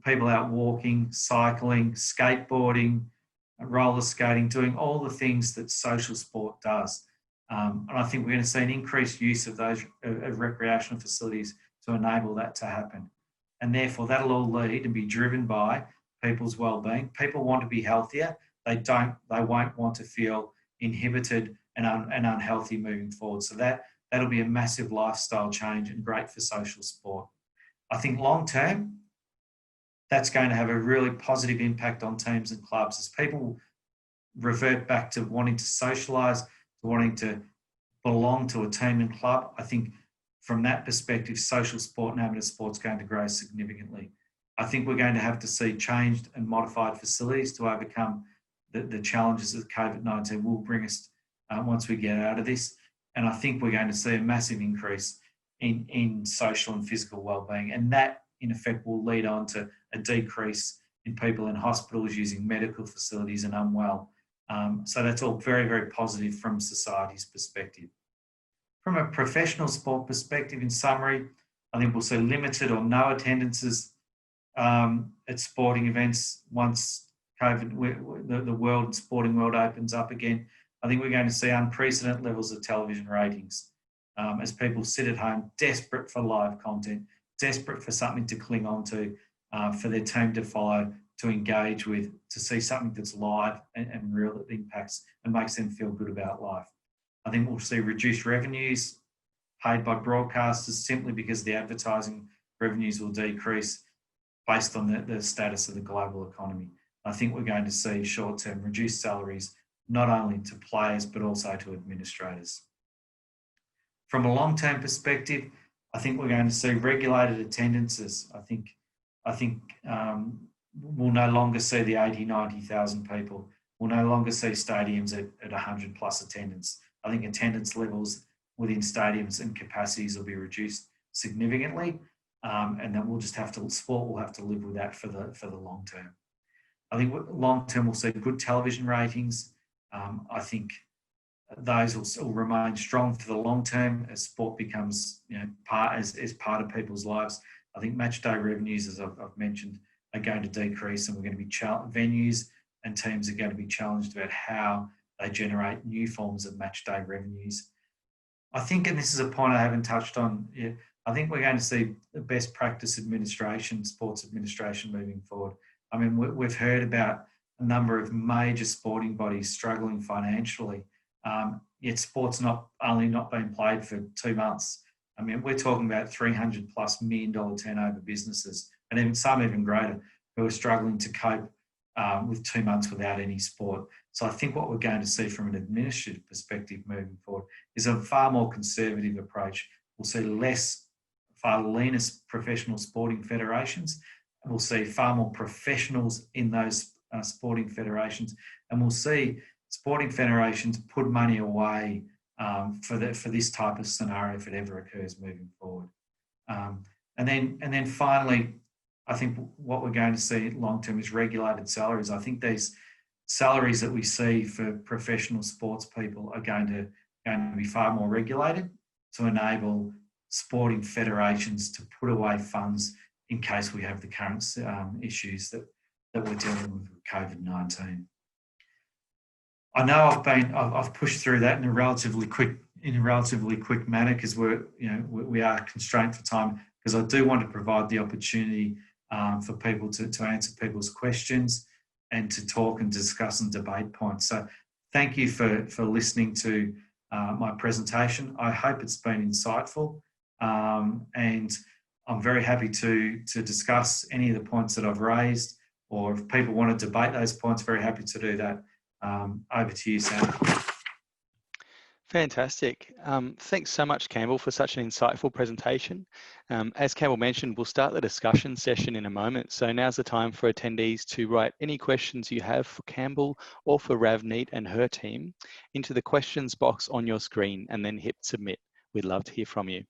people out walking, cycling, skateboarding, roller skating, doing all the things that social sport does. And I think we're going to see an increased use of those recreational facilities to enable that to happen. And therefore, that'll all lead and be driven by people's well-being. People want to be healthier. They won't want to feel inhibited and unhealthy moving forward. So that'll be a massive lifestyle change and great for social sport. I think long-term, that's going to have a really positive impact on teams and clubs as people revert back to wanting to socialise, to wanting to belong to a team and club. I think from that perspective, social sport and amateur sport's going to grow significantly. I think we're going to have to see changed and modified facilities to overcome the challenges that COVID-19 will bring us once we get out of this. And I think we're going to see a massive increase in social and physical wellbeing. And that, in effect, will lead on to a decrease in people in hospitals using medical facilities and unwell. So that's all very, very positive from society's perspective. From a professional sport perspective, in summary, I think we'll see limited or no attendances at sporting events once COVID, the world, sporting world opens up again. I think we're going to see unprecedented levels of television ratings as people sit at home desperate for live content, desperate for something to cling on to, for their team to follow, to engage with, to see something that's live and real that impacts and makes them feel good about life. I think we'll see reduced revenues paid by broadcasters simply because the advertising revenues will decrease based on the status of the global economy. I think we're going to see short-term reduced salaries, not only to players, but also to administrators. From a long-term perspective, I think we're going to see regulated attendances. I think we'll no longer see the 80, 90,000 people. We'll no longer see stadiums at 100 plus attendance. I think attendance levels within stadiums and capacities will be reduced significantly. And then sport will have to live with that for the long term. I think long term we'll see good television ratings. I think those will remain strong for the long term as sport becomes part of people's lives. I think match day revenues, as I've mentioned, are going to decrease, and we're going to be venues and teams are going to be challenged about how they generate new forms of match day revenues. I think, and this is a point I haven't touched on yet, I think we're going to see the best practice administration, sports administration moving forward. I mean, we've heard about a number of major sporting bodies struggling financially, yet sport's not being played for 2 months. I mean, we're talking about $300+ million turnover businesses, and even some even greater, who are struggling to cope with 2 months without any sport. So I think what we're going to see from an administrative perspective moving forward is a far more conservative approach. We'll see far leaner professional sporting federations, and we'll see far more professionals in those sporting federations, and we'll see sporting federations put money away for this type of scenario if it ever occurs moving forward. And then finally, I think what we're going to see long term is regulated salaries. I think these salaries that we see for professional sports people are going to be far more regulated to enable sporting federations to put away funds in case we have the current issues that we're dealing with COVID-19. I know I've pushed through that in a relatively quick manner because we are constrained for time, because I do want to provide the opportunity for people to answer people's questions and to talk and discuss and debate points. So thank you for listening to my presentation. I hope it's been insightful, and I'm very happy to discuss any of the points that I've raised, or if people want to debate those points, very happy to do that. Over to you, Sam. Fantastic. Thanks so much, Campbell, for such an insightful presentation. As Campbell mentioned, we'll start the discussion session in a moment. So now's the time for attendees to write any questions you have for Campbell or for Ravneet and her team into the questions box on your screen, and then hit submit. We'd love to hear from you.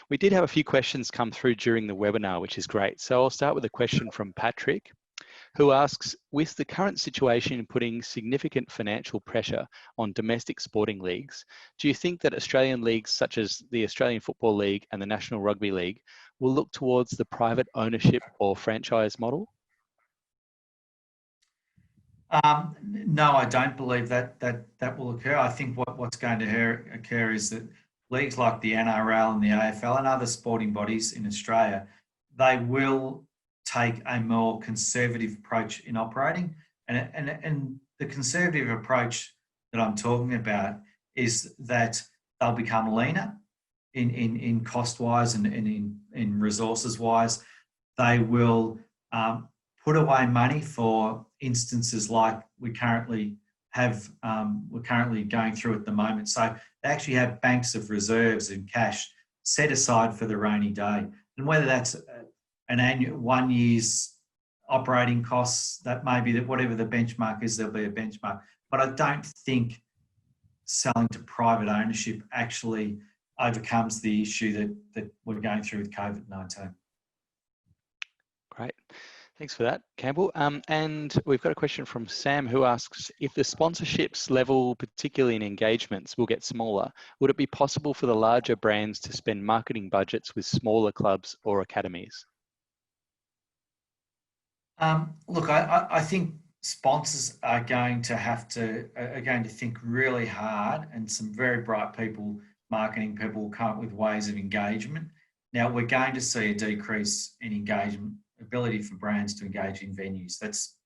We did have a few questions come through during the webinar, which is great. So I'll start with a question from Patrick, who asks, with the current situation putting significant financial pressure on domestic sporting leagues, do you think that Australian leagues such as the Australian Football League and the National Rugby League will look towards the private ownership or franchise model? No, I don't believe that will occur. I think what's going to occur is that leagues like the NRL and the AFL and other sporting bodies in Australia, they will take a more conservative approach in operating. And the conservative approach that I'm talking about is that they'll become leaner in cost-wise and in resources-wise. They will put away money for instances like we're currently going through at the moment. So they actually have banks of reserves and cash set aside for the rainy day. And whether that's an annual 1 year's operating costs, that may be that whatever the benchmark is, there'll be a benchmark. But I don't think selling to private ownership actually overcomes the issue that we're going through with COVID-19. Great. Thanks for that, Campbell. And we've got a question from Sam, who asks, if the sponsorships level, particularly in engagements, will get smaller, would it be possible for the larger brands to spend marketing budgets with smaller clubs or academies? Look, I think sponsors are going to think really hard, and some very bright people, marketing people, will come up with ways of engagement. Now, we're going to see a decrease in engagement, ability for brands to engage in venues. That's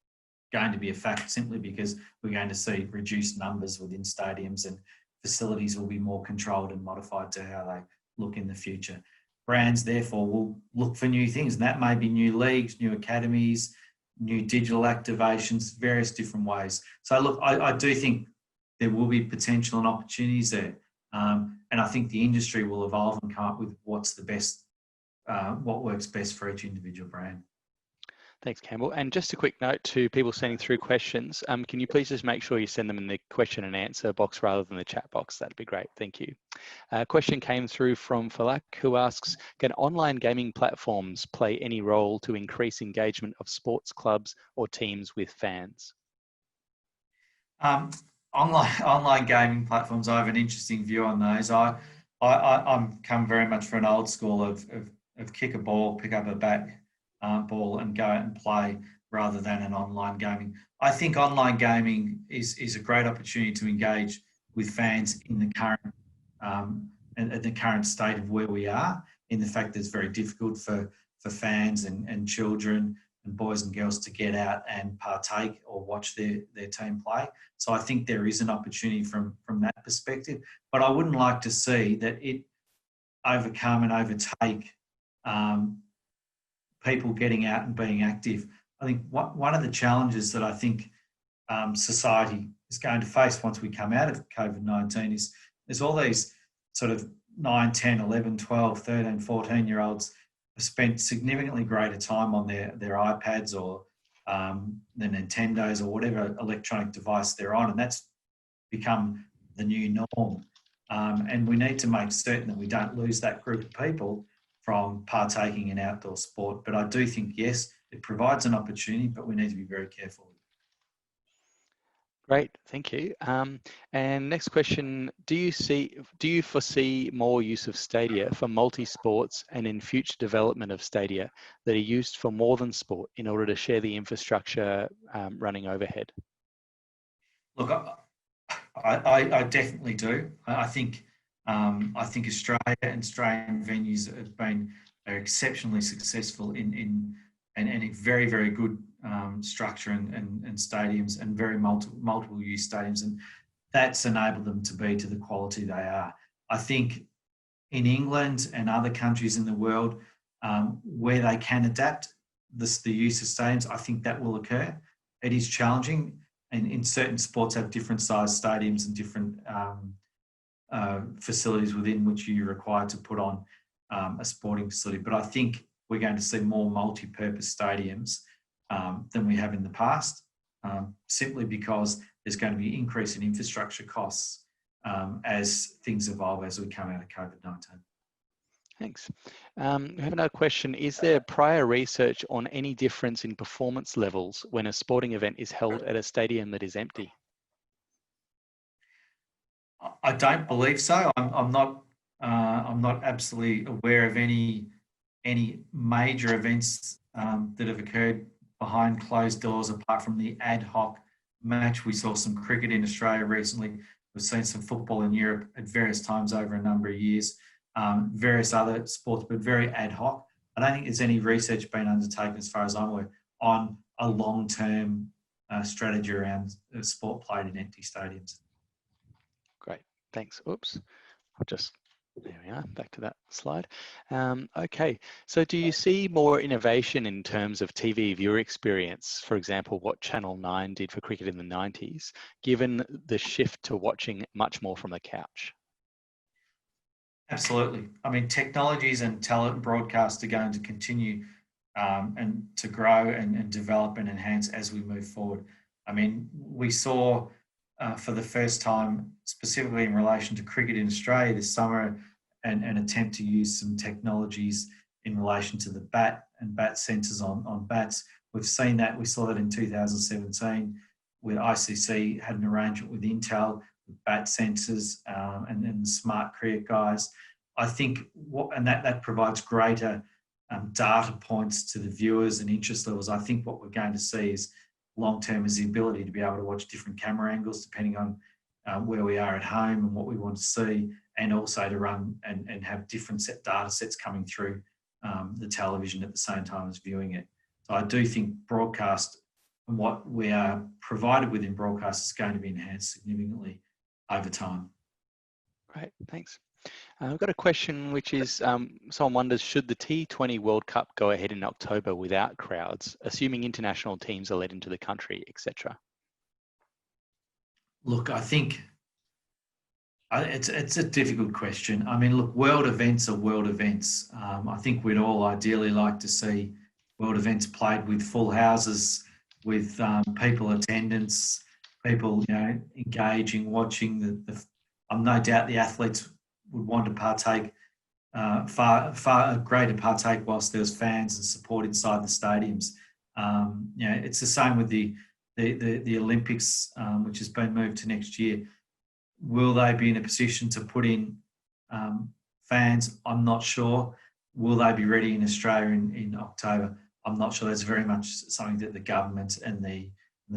going to be a fact, simply because we're going to see reduced numbers within stadiums, and facilities will be more controlled and modified to how they look in the future. Brands, therefore, will look for new things, and that may be new leagues, new academies, new digital activations, various different ways. So look, I do think there will be potential and opportunities there. And I think the industry will evolve and come up with what's the best, what works best for each individual brand. Thanks, Campbell. And just a quick note to people sending through questions, can you please just make sure you send them in the question and answer box rather than the chat box? That'd be great. Thank you. A question came through from Falak, who asks, can online gaming platforms play any role to increase engagement of sports clubs or teams with fans? Online gaming platforms, I have an interesting view on those. I'm come very much for an old school of kick a ball, pick up a bat, ball and go out and play, rather than an online gaming. I think online gaming is a great opportunity to engage with fans in the current the current state of where we are, in the fact that it's very difficult for fans and children and boys and girls to get out and partake or watch their team play. So I think there is an opportunity from that perspective, but I wouldn't like to see that it overcome and overtake people getting out and being active. I think one of the challenges that I think society is going to face once we come out of COVID-19 is there's all these sort of 9, 10, 11, 12, 13, 14-year-olds have spent significantly greater time on their iPads or the Nintendos or whatever electronic device they're on, and that's become the new norm. And we need to make certain that we don't lose that group of people from partaking in outdoor sport. But I do think, yes, it provides an opportunity, but we need to be very careful. Great, thank you. And next question, do you foresee more use of stadia for multi-sports and in future development of stadia that are used for more than sport in order to share the infrastructure running overhead? Look, I definitely do. I think Australia and Australian venues are exceptionally successful in a very, very good structure and stadiums, and very multiple use stadiums, and that's enabled them to be to the quality they are. I think in England and other countries in the world where they can adapt the use of stadiums, I think that will occur. It is challenging, and in certain sports have different size stadiums and different facilities within which you're required to put on a sporting facility. But I think we're going to see more multi-purpose stadiums than we have in the past, simply because there's going to be an increase in infrastructure costs as things evolve as we come out of COVID-19. Thanks. I have another question. Is there prior research on any difference in performance levels when a sporting event is held at a stadium that is empty? I don't believe so. I'm not absolutely aware of any major events that have occurred behind closed doors, apart from the ad hoc match. We saw some cricket in Australia recently. We've seen some football in Europe at various times over a number of years, various other sports, but very ad hoc. I don't think there's any research been undertaken, as far as I'm aware, on a long-term strategy around sport played in empty stadiums. Great, thanks. Oops, there we are, back to that slide. Okay, so do you see more innovation in terms of TV viewer experience? For example, what Channel 9 did for cricket in the 90s, given the shift to watching much more from the couch? Absolutely. I mean, technologies and talent broadcast are going to continue and to grow and develop and enhance as we move forward. I mean, we saw for the first time, specifically in relation to cricket in Australia this summer, an attempt to use some technologies in relation to the bat and bat sensors on bats. We've seen that. We saw that in 2017, where ICC had an arrangement with Intel with bat sensors and then the smart cricket guys. I think that provides greater data points to the viewers and interest levels. I think what we're going to see is long-term is the ability to be able to watch different camera angles depending on where we are at home and what we want to see, and also to run and have different data sets coming through the television at the same time as viewing it. So I do think broadcast and what we are provided with in broadcast is going to be enhanced significantly over time. Great, thanks. I've got a question which is, someone wonders, should the T20 World Cup go ahead in October without crowds, assuming international teams are let into the country, etc.? Look, I think it's a difficult question. I mean, look, world events are world events. I think we'd all ideally like to see world events played with full houses, with people attendance, people engaging, watching. I'm no doubt the athletes would want to partake far greater partake whilst there's fans and support inside the stadiums. It's the same with the Olympics, which has been moved to next year. Will they be in a position to put in fans? I'm not sure. Will they be ready in Australia in October? I'm not sure. That's very much something that the government and the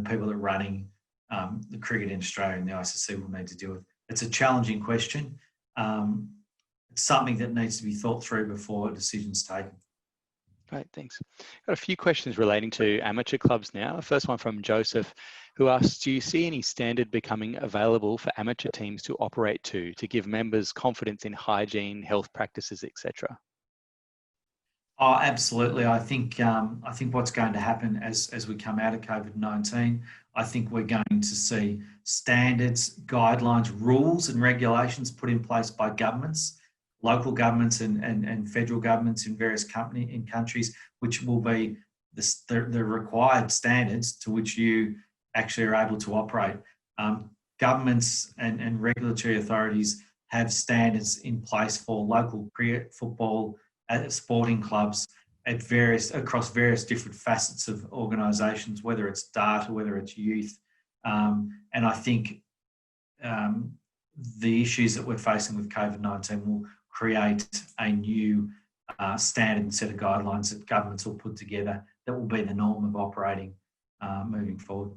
people that are running the cricket in Australia and the ICC will need to deal with. It's a challenging question. It's something that needs to be thought through before a decision's taken. Great, thanks. Got a few questions relating to amateur clubs now. First one from Joseph, who asks, do you see any standard becoming available for amateur teams to operate to give members confidence in hygiene, health practices, etc.? Oh, absolutely. I think what's going to happen as we come out of COVID-19, I think we're going to see standards, guidelines, rules and regulations put in place by governments, local governments and federal governments in various countries, which will be the required standards to which you actually are able to operate. Governments and regulatory authorities have standards in place for local cricket, football, at sporting clubs across various different facets of organisations, whether it's data, whether it's youth. And I think the issues that we're facing with COVID-19 will create a new standard and set of guidelines that governments will put together that will be the norm of operating moving forward.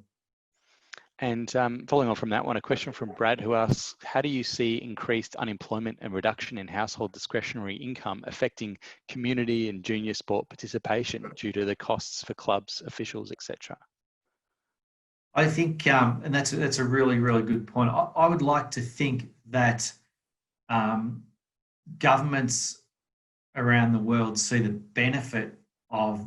And following on from that one, a question from Brad, who asks, how do you see increased unemployment and reduction in household discretionary income affecting community and junior sport participation due to the costs for clubs, officials, etc.? I think, and that's a really, really good point. I would like to think that governments around the world see the benefit of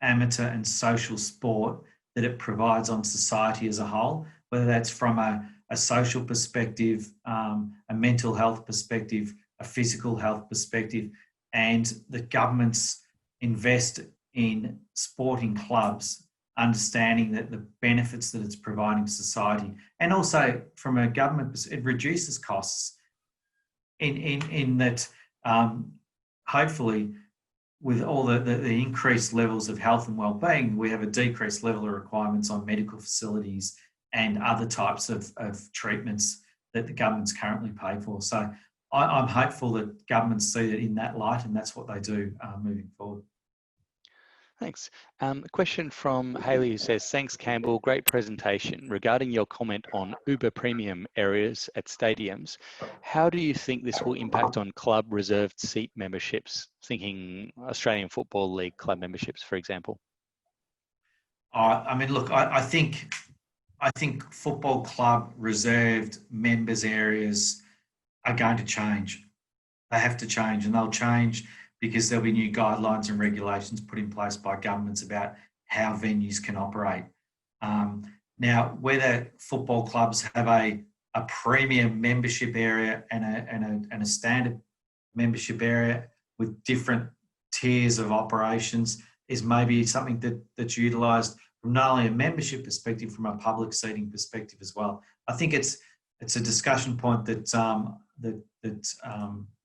amateur and social sport that it provides on society as a whole, whether that's from a social perspective, a mental health perspective, a physical health perspective, and the governments invest in sporting clubs, understanding that the benefits that it's providing society, and also from a government perspective, it reduces costs in that hopefully with all the increased levels of health and well-being, we have a decreased level of requirements on medical facilities and other types of treatments that the government's currently pay for. So I'm hopeful that governments see it in that light, and that's what they do moving forward. Thanks. A question from Hayley, who says, thanks, Campbell, great presentation. Regarding your comment on Uber premium areas at stadiums, how do you think this will impact on club reserved seat memberships, thinking Australian Football League club memberships, for example? I mean, look, I think football club reserved members areas are going to change. They have to change, and they'll change because there'll be new guidelines and regulations put in place by governments about how venues can operate. Now, whether football clubs have a premium membership area and a standard membership area with different tiers of operations is maybe something that's utilised from not only a membership perspective, from a public seating perspective as well. I think it's a discussion point that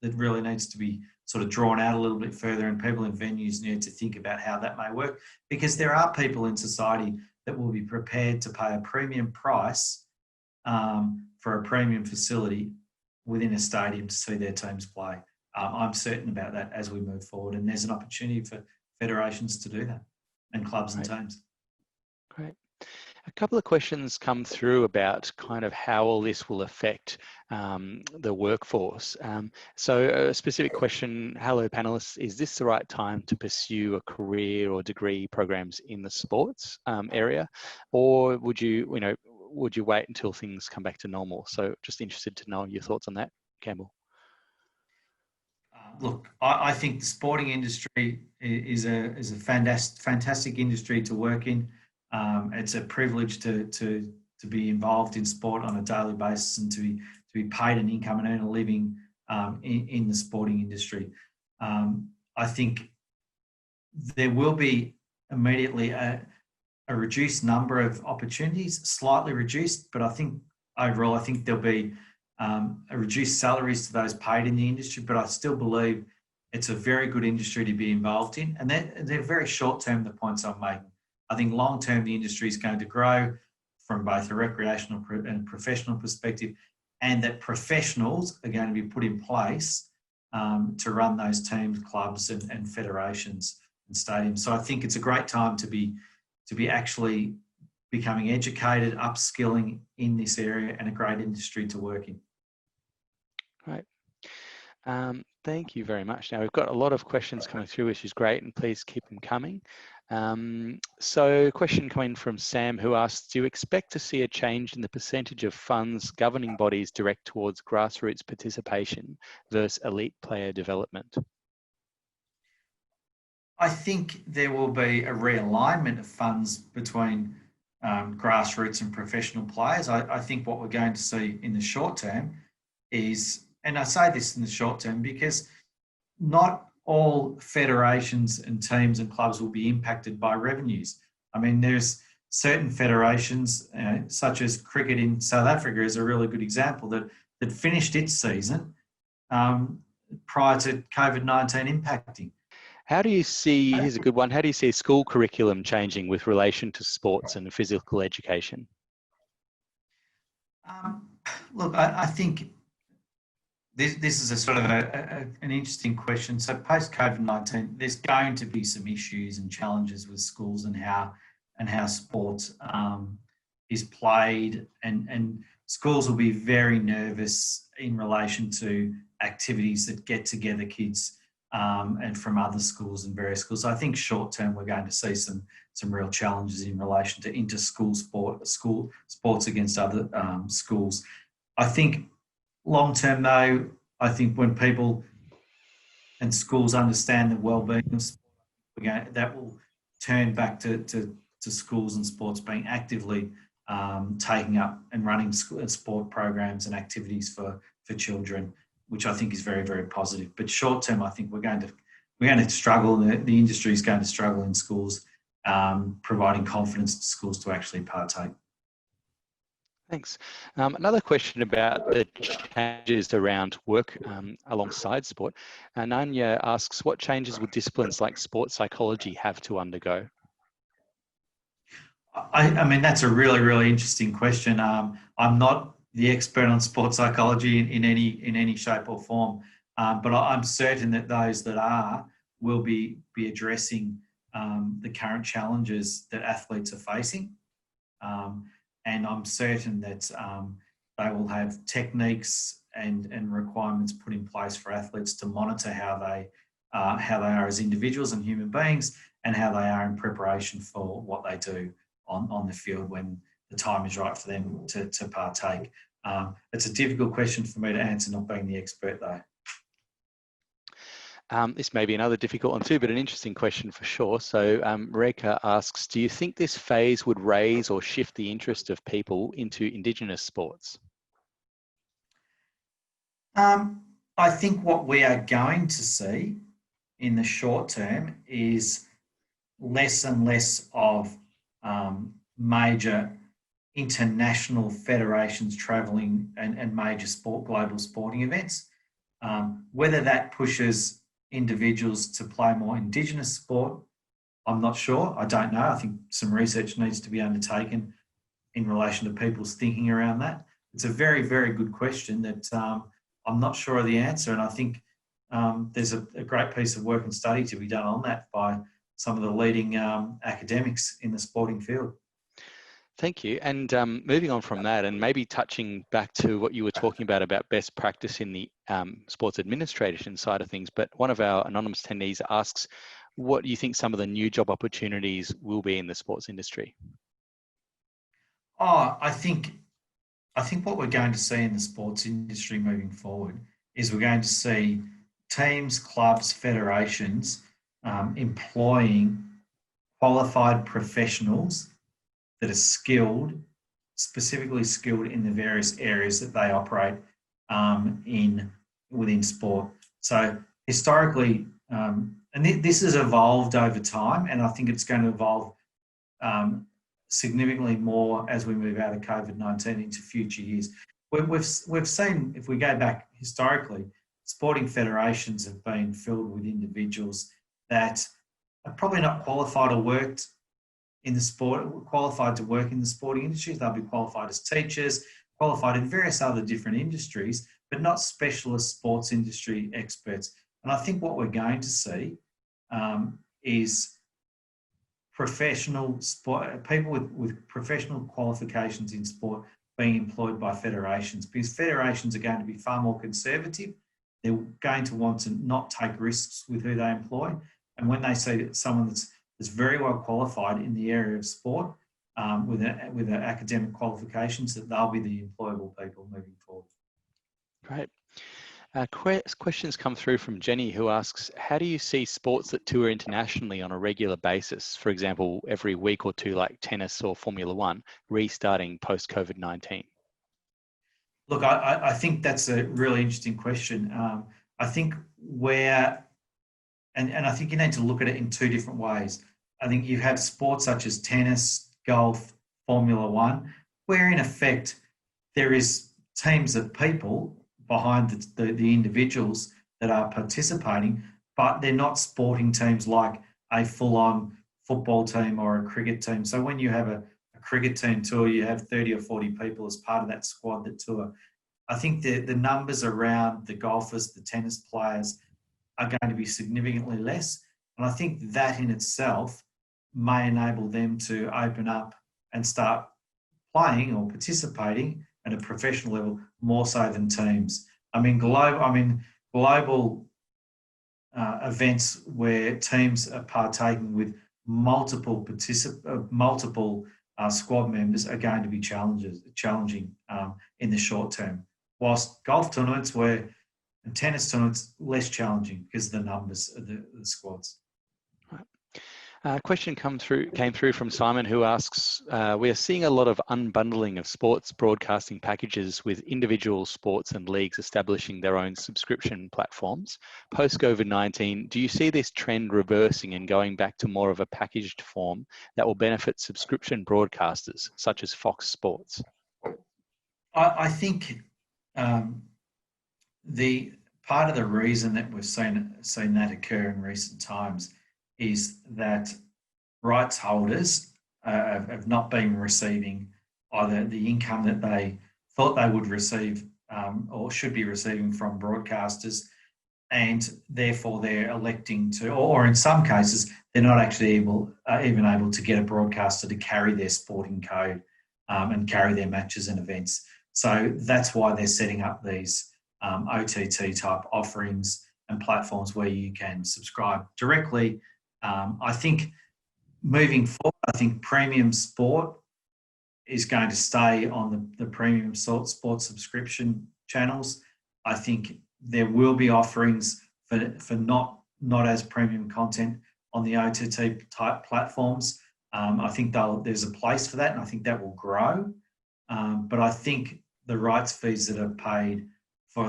really needs to be sort of drawn out a little bit further, and people in venues need to think about how that may work, because there are people in society that will be prepared to pay a premium price for a premium facility within a stadium to see their teams play. I'm certain about that as we move forward, and there's an opportunity for federations to do that, and clubs and teams. Great. A couple of questions come through about kind of how all this will affect the workforce. So a specific question, hello panelists, is this the right time to pursue a career or degree programs in the sports area? Or would you wait until things come back to normal? So just interested to know your thoughts on that, Campbell. Look, I think the sporting industry is a fantastic industry to work in. It's a privilege to be involved in sport on a daily basis and to be paid an income and earn a living in the sporting industry. I think there will be immediately a reduced number of opportunities, slightly reduced, but I think overall, I think there'll be a reduced salaries to those paid in the industry, but I still believe it's a very good industry to be involved in. And they're very short-term, the points I'm making. I think long-term, the industry is going to grow from both a recreational and professional perspective, and that professionals are going to be put in place to run those teams, clubs and federations and stadiums. So I think it's a great time to be actually becoming educated, upskilling in this area, and a great industry to work in. Right. Thank you very much. Now we've got a lot of questions coming through, which is great, and please keep them coming. So a question coming from Sam, who asks, do you expect to see a change in the percentage of funds governing bodies direct towards grassroots participation versus elite player development? I think there will be a realignment of funds between grassroots and professional players. I think what we're going to see in the short term is, and I say this in the short term because not all federations and teams and clubs will be impacted by revenues. I mean, there's certain federations, such as cricket in South Africa is a really good example, that finished its season prior to COVID-19 impacting. How do you see, here's a good one, how do you see school curriculum changing with relation to sports and physical education? Look, I think this is a sort of an interesting question. So post COVID-19, there's going to be some issues and challenges with schools and how sports is played, and schools will be very nervous in relation to activities that get together kids and from other schools and various schools. So I think short term we're going to see some real challenges in relation to inter-school sports against other schools. I think long term though, I think when people and schools understand the well-being of sport, that will turn back to schools and sports being actively taking up and running sport programs and activities for children, which I think is very, very positive. But short term, I think we're going to struggle. The industry is going to struggle in schools, providing confidence to schools to actually partake. Thanks. Another question about the changes around work alongside sport. Nanya asks, what changes would disciplines like sports psychology have to undergo? I mean, that's a really, really interesting question. I'm not the expert on sports psychology in any shape or form, but I'm certain that those that are will be addressing the current challenges that athletes are facing. And I'm certain that they will have techniques and requirements put in place for athletes to monitor how they are as individuals and human beings, and how they are in preparation for what they do on the field when the time is right for them to partake. It's a difficult question for me to answer, not being the expert though. This may be another difficult one too, but an interesting question for sure. So Reka asks, do you think this phase would raise or shift the interest of people into Indigenous sports? I think what we are going to see in the short term is less and less of major international federations travelling and major global sporting events. Whether that pushes individuals to play more Indigenous sport, I'm not sure. I don't know. I think some research needs to be undertaken in relation to people's thinking around that. It's a very, very good question that I'm not sure of the answer, and I think there's a great piece of work and study to be done on that by some of the leading academics in the sporting field. Thank you. And moving on from that, and maybe touching back to what you were talking about best practice in the sports administration side of things, but one of our anonymous attendees asks, what do you think some of the new job opportunities will be in the sports industry? I think what we're going to see in the sports industry moving forward is we're going to see teams, clubs, federations employing qualified professionals that are skilled, specifically skilled in the various areas that they operate within sport. So historically, and this has evolved over time, and I think it's going to evolve significantly more as we move out of COVID-19 into future years. We've seen, if we go back historically, sporting federations have been filled with individuals that are probably not qualified or qualified to work in the sporting industry. They'll be qualified as teachers, qualified in various other different industries, but not specialist sports industry experts. And I think what we're going to see is professional sport, people with professional qualifications in sport being employed by federations, because federations are going to be far more conservative. They're going to want to not take risks with who they employ. And when they see that someone that's very well qualified in the area of sport with academic qualifications, that they'll be the employable people moving forward. Great. Questions come through from Jenny, who asks, how do you see sports that tour internationally on a regular basis, for example, every week or two, like tennis or Formula One, restarting post-COVID-19? Look, I think that's a really interesting question. I think and I think you need to look at it in two different ways. I think you have sports such as tennis, golf, Formula One, where in effect there is teams of people behind the individuals that are participating, but they're not sporting teams like a full-on football team or a cricket team. So when you have a cricket team tour, you have 30 or 40 people as part of that squad that tour. I think the numbers around the golfers, the tennis players are going to be significantly less. And I think that in itself may enable them to open up and start playing or participating at a professional level more so than teams. Global events where teams are partaking with multiple squad members are going to be challenging in the short term. Whilst golf tournaments and tennis tournaments less challenging because of the numbers of the squads. A question came through from Simon, who asks, we are seeing a lot of unbundling of sports broadcasting packages with individual sports and leagues establishing their own subscription platforms. Post-COVID-19, do you see this trend reversing and going back to more of a packaged form that will benefit subscription broadcasters such as Fox Sports? I think the part of the reason that we've seen that occur in recent times is that rights holders have not been receiving either the income that they thought they would receive or should be receiving from broadcasters, and therefore they're electing to, or in some cases, they're not actually even able to get a broadcaster to carry their sporting code and carry their matches and events. So that's why they're setting up these OTT type offerings and platforms where you can subscribe directly. I think moving forward, I think premium sport is going to stay on the premium sports subscription channels. I think there will be offerings for not as premium content on the OTT type platforms. I think there's a place for that, and I think that will grow. But I think the rights fees that are paid by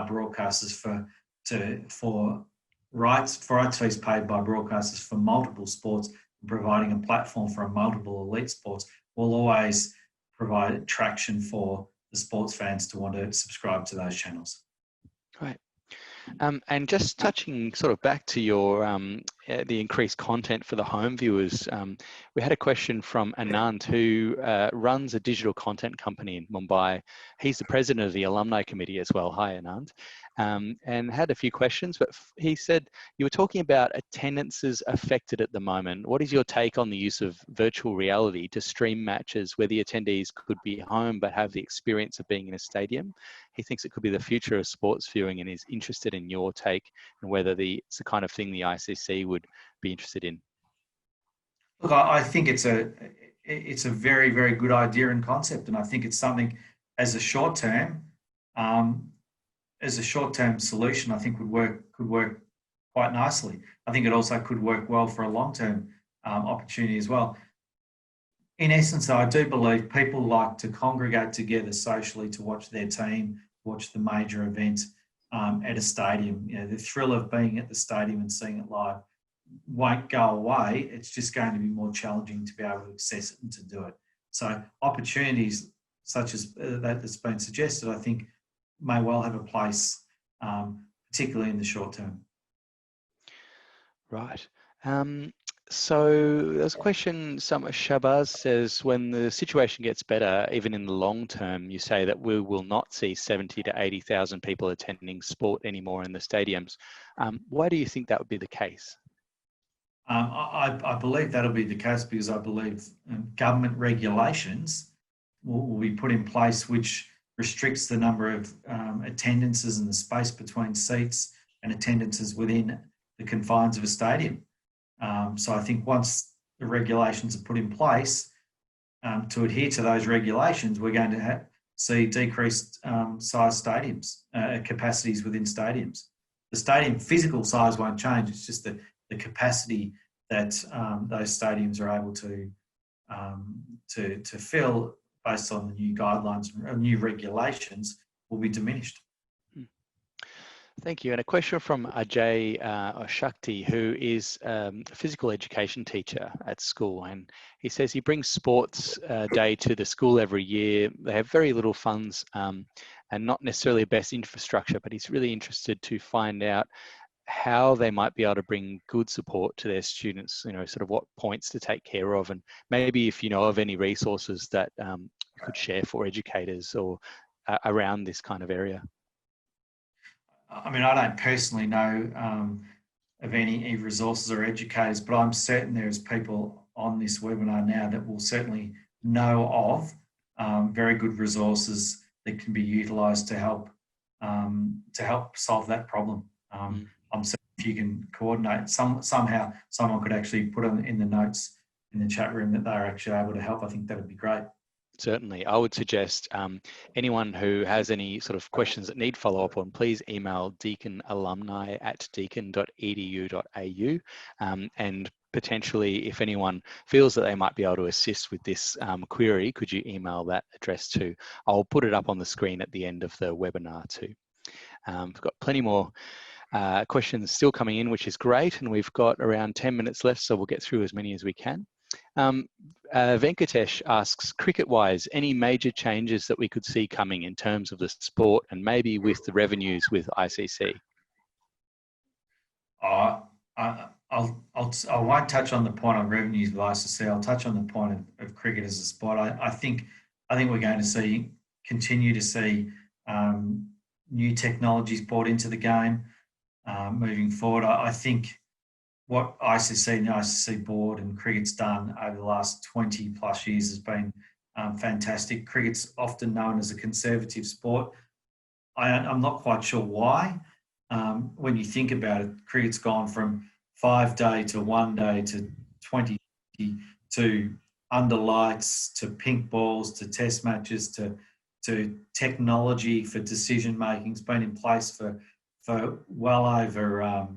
broadcasters for rights fees paid by broadcasters for multiple sports and providing a platform for multiple elite sports will always provide traction for the sports fans to want to subscribe to those channels. Right. And just touching sort of back to your the increased content for the home viewers, we had a question from Anand, who runs a digital content company in Mumbai. He's the president of the Alumni Committee as well. Hi, Anand. And had a few questions, but he said, you were talking about attendances affected at the moment. What is your take on the use of virtual reality to stream matches where the attendees could be home but have the experience of being in a stadium? He thinks it could be the future of sports viewing and is interested in your take and whether it's the kind of thing the ICC would be interested in. Look, I think it's a very, very good idea and concept, and I think it's something as a short term solution, I think could work quite nicely. I think it also could work well for a long-term opportunity as well. In essence, I do believe people like to congregate together socially to watch their team, watch the major event at a stadium. You know, the thrill of being at the stadium and seeing it live won't go away. It's just going to be more challenging to be able to access it and to do it. So opportunities such as that's been suggested, I think, may well have a place, particularly in the short term. Right. So there's a question, Shabazz says, when the situation gets better, even in the long term, you say that we will not see 70 to 80,000 people attending sport anymore in the stadiums. Why do you think that would be the case? I believe that'll be the case because I believe government regulations will be put in place which restricts the number of attendances and the space between seats and attendances within the confines of a stadium. So I think once the regulations are put in place, to adhere to those regulations, we're going to see decreased size stadiums, capacities within stadiums. The stadium physical size won't change. It's just the capacity that those stadiums are able to fill based on the new guidelines and new regulations will be diminished. Thank you. And a question from Ajay Shakti, who is a physical education teacher at school. And he says he brings sports day to the school every year. They have very little funds and not necessarily best infrastructure, but he's really interested to find out how they might be able to bring good support to their students, sort of what points to take care of, and maybe if you know of any resources that you could share for educators or around this kind of area. I mean, I don't personally know of any resources or educators, but I'm certain there's people on this webinar now that will certainly know of very good resources that can be utilised to help solve that problem. I'm certain if you can coordinate somehow, someone could actually put in the notes in the chat room that they're actually able to help. I think that would be great. Certainly. I would suggest anyone who has any sort of questions that need follow-up on, please email deaconalumni@deakin.edu.au, and potentially if anyone feels that they might be able to assist with this query, could you email that address too? I'll put it up on the screen at the end of the webinar too. We've got plenty more questions still coming in, which is great, and we've got around 10 minutes left, so we'll get through as many as we can. Venkatesh asks, cricket-wise, any major changes that we could see coming in terms of the sport and maybe with the revenues with ICC? I won't touch on the point of revenues with ICC. I'll touch on the point of cricket as a sport. I think we're going to continue to see new technologies brought into the game moving forward. I think what ICC and the ICC board and cricket's done over the last 20 plus years has been fantastic. Cricket's often known as a conservative sport. I'm not quite sure why. When you think about it, cricket's gone from 5-day to 1 day to 20 to under lights to pink balls to test matches to technology for decision making. It's been in place for well over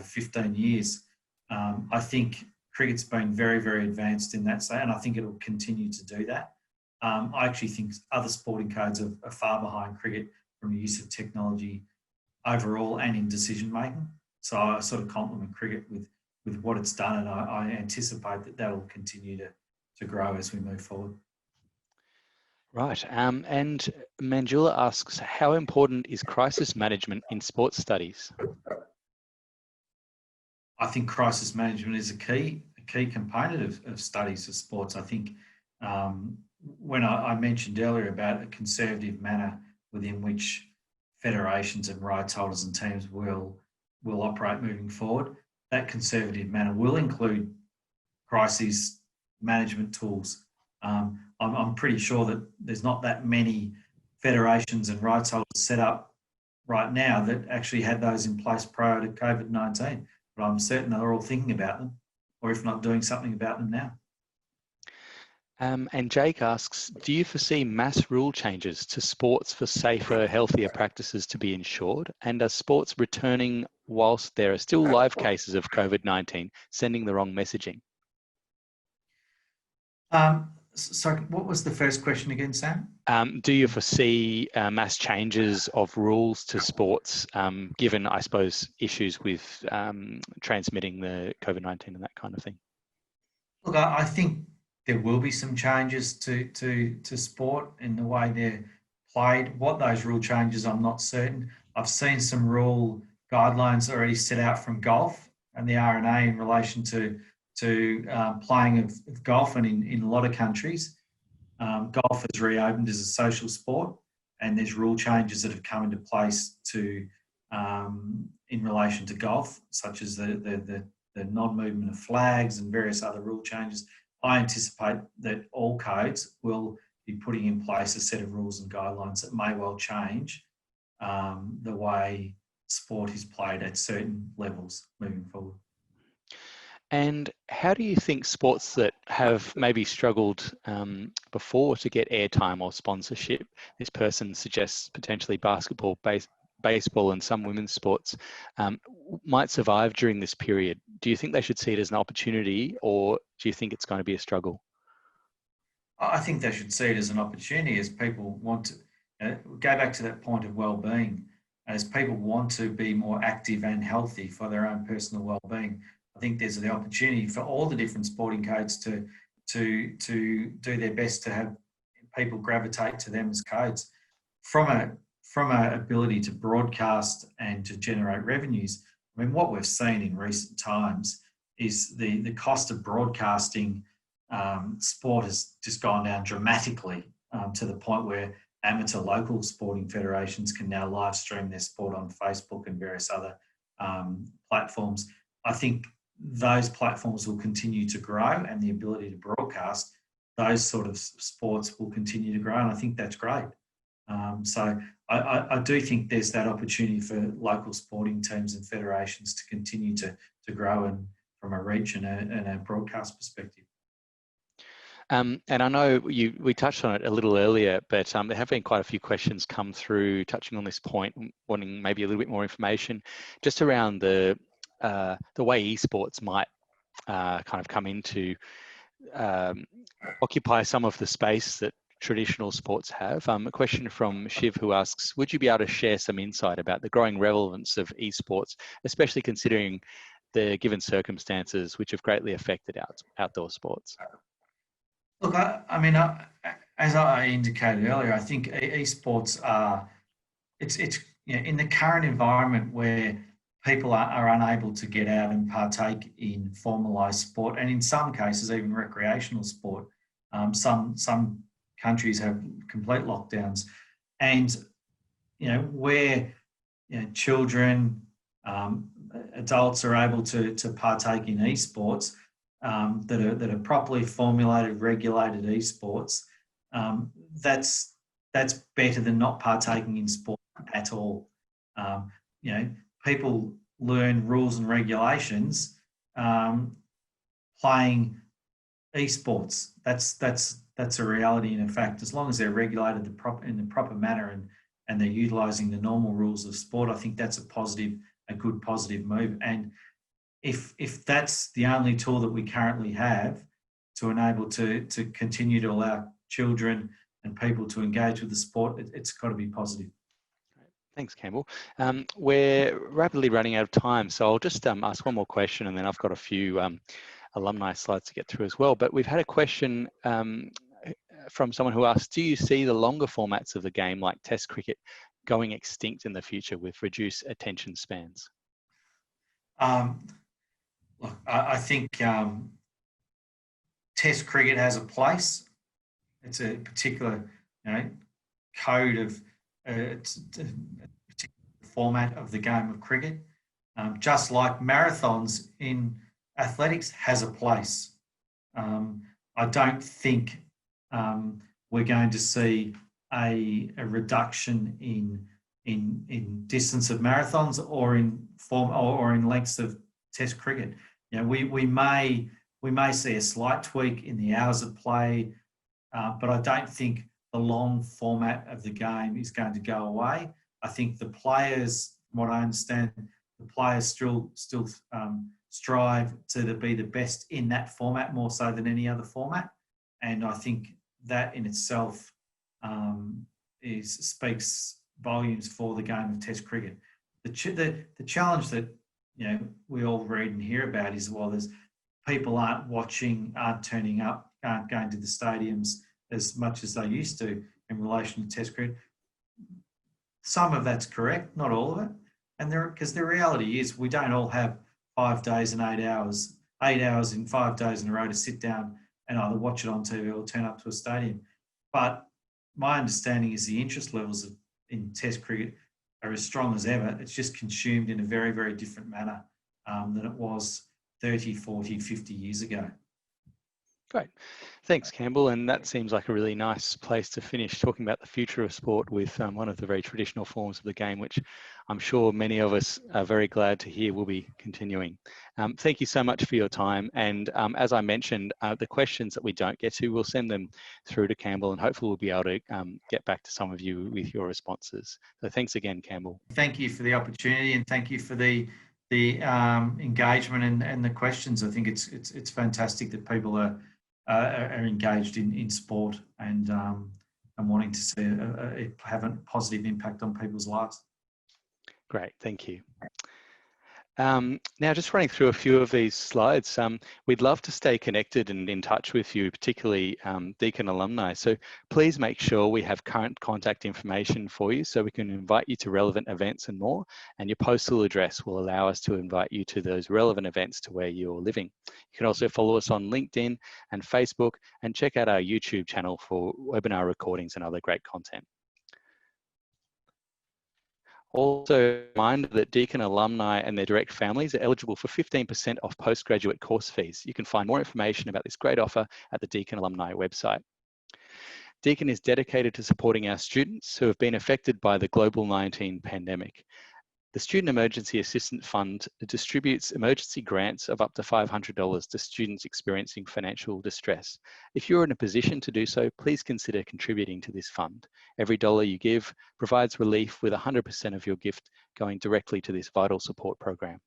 15 years. I think cricket's been very, very advanced in that, and I think it will continue to do that. I actually think other sporting codes are far behind cricket from the use of technology overall and in decision making. So I sort of compliment cricket with what it's done, and I anticipate that will continue to grow as we move forward. Right, and Manjula asks, how important is crisis management in sports studies? I think crisis management is a key component of studies of sports. I think when I mentioned earlier about a conservative manner within which federations and rights holders and teams will operate moving forward, that conservative manner will include crisis management tools. I'm pretty sure that there's not that many federations and rights holders set up right now that actually had those in place prior to COVID-19. But I'm certain they're all thinking about them, or if not doing something about them now. And Jake asks, do you foresee mass rule changes to sports for safer, healthier practices to be ensured? And are sports returning whilst there are still live cases of COVID-19 sending the wrong messaging? So what was the first question again, Sam? Do you foresee mass changes of rules to sports, given, I suppose, issues with transmitting the COVID-19 and that kind of thing? Look, I think there will be some changes to sport in the way they're played. What those rule changes, I'm not certain. I've seen some rule guidelines already set out from golf and the R&A in relation to playing of golf, and in a lot of countries, golf has reopened as a social sport, and there's rule changes that have come into place in relation to golf, such as the non-movement of flags and various other rule changes. I anticipate that all codes will be putting in place a set of rules and guidelines that may well change the way sport is played at certain levels moving forward. And how do you think sports that have maybe struggled before to get airtime or sponsorship, this person suggests potentially basketball, baseball and some women's sports, might survive during this period? Do you think they should see it as an opportunity, or do you think it's going to be a struggle? I think they should see it as an opportunity, as people want to go back to that point of well-being. As people want to be more active and healthy for their own personal well-being, I think there's the opportunity for all the different sporting codes to do their best to have people gravitate to them as codes. From from an ability to broadcast and to generate revenues, I mean, what we've seen in recent times is the cost of broadcasting sport has just gone down dramatically to the point where amateur local sporting federations can now live stream their sport on Facebook and various other platforms. I think those platforms will continue to grow, and the ability to broadcast those sort of sports will continue to grow, and I think that's great. So I do think there's that opportunity for local sporting teams and federations to continue to grow and from a reach and a broadcast perspective. And I know we touched on it a little earlier, but there have been quite a few questions come through touching on this point, wanting maybe a little bit more information just around the way esports might kind of come into occupy some of the space that traditional sports have. A question from Shiv, who asks, would you be able to share some insight about the growing relevance of esports, especially considering the given circumstances which have greatly affected outdoor sports? Look, I mean, as I indicated earlier, I think esports are, it's you know, in the current environment where people are unable to get out and partake in formalised sport, and in some cases even recreational sport. Some countries have complete lockdowns, and you know, where children, adults are able to partake in esports that are properly formulated, regulated esports. That's better than not partaking in sport at all. You know, people learn rules and regulations playing esports. That's a reality and a fact. As long as they're regulated in the proper manner and they're utilising the normal rules of sport, I think that's a good positive move. And if that's the only tool that we currently have to enable to continue to allow children and people to engage with the sport, it's got to be positive. Thanks, Campbell. We're rapidly running out of time, so I'll just ask one more question, and then I've got a few alumni slides to get through as well. But we've had a question from someone who asked, do you see the longer formats of the game, like Test cricket, going extinct in the future with reduced attention spans? Look, I think Test cricket has a place. It's a particular, code of it's a particular format of the game of cricket. Just like marathons in athletics has a place. I don't think we're going to see a reduction in distance of marathons or in form or in lengths of Test cricket. We may see a slight tweak in the hours of play, but I don't think the long format of the game is going to go away. I think the players, from what I understand, the players still strive to be the best in that format more so than any other format, and I think that in itself speaks volumes for the game of Test cricket. The challenge that we all read and hear about is, well, there's people aren't watching, aren't turning up, aren't going to the stadiums as much as they used to in relation to Test cricket. Some of that's correct, not all of it, and because the reality is we don't all have 5 days and 8 hours in 5 days in a row to sit down and either watch it on TV or turn up to a stadium. But my understanding is the interest levels in Test cricket are as strong as ever. It's just consumed in a very, very different manner than it was 30, 40, 50 years ago. Great. Thanks, Campbell. And that seems like a really nice place to finish, talking about the future of sport with one of the very traditional forms of the game, which I'm sure many of us are very glad to hear will be continuing. Thank you so much for your time. And as I mentioned, the questions that we don't get to, we'll send them through to Campbell, and hopefully we'll be able to get back to some of you with your responses. So thanks again, Campbell. Thank you for the opportunity, and thank you for the engagement and the questions. I think it's fantastic that people are engaged in sport and wanting to see it have a positive impact on people's lives. Great, thank you. Now, just running through a few of these slides, we'd love to stay connected and in touch with you, particularly Deakin alumni. So please make sure we have current contact information for you so we can invite you to relevant events and more. And your postal address will allow us to invite you to those relevant events to where you're living. You can also follow us on LinkedIn and Facebook and check out our YouTube channel for webinar recordings and other great content. Also, a reminder that Deakin alumni and their direct families are eligible for 15% off postgraduate course fees. You can find more information about this great offer at the Deakin alumni website. Deakin is dedicated to supporting our students who have been affected by the global COVID-19 pandemic. The Student Emergency Assistance Fund distributes emergency grants of up to $500 to students experiencing financial distress. If you're in a position to do so, please consider contributing to this fund. Every dollar you give provides relief, with 100% of your gift going directly to this vital support program.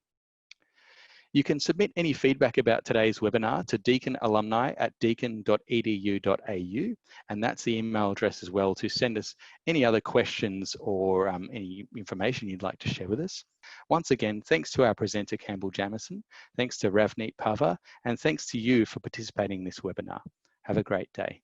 You can submit any feedback about today's webinar to deaconalumni@deakin.edu.au, and that's the email address as well to send us any other questions or any information you'd like to share with us. Once again, thanks to our presenter, Campbell Jamieson, thanks to Ravneet Pava, and thanks to you for participating in this webinar. Have a great day.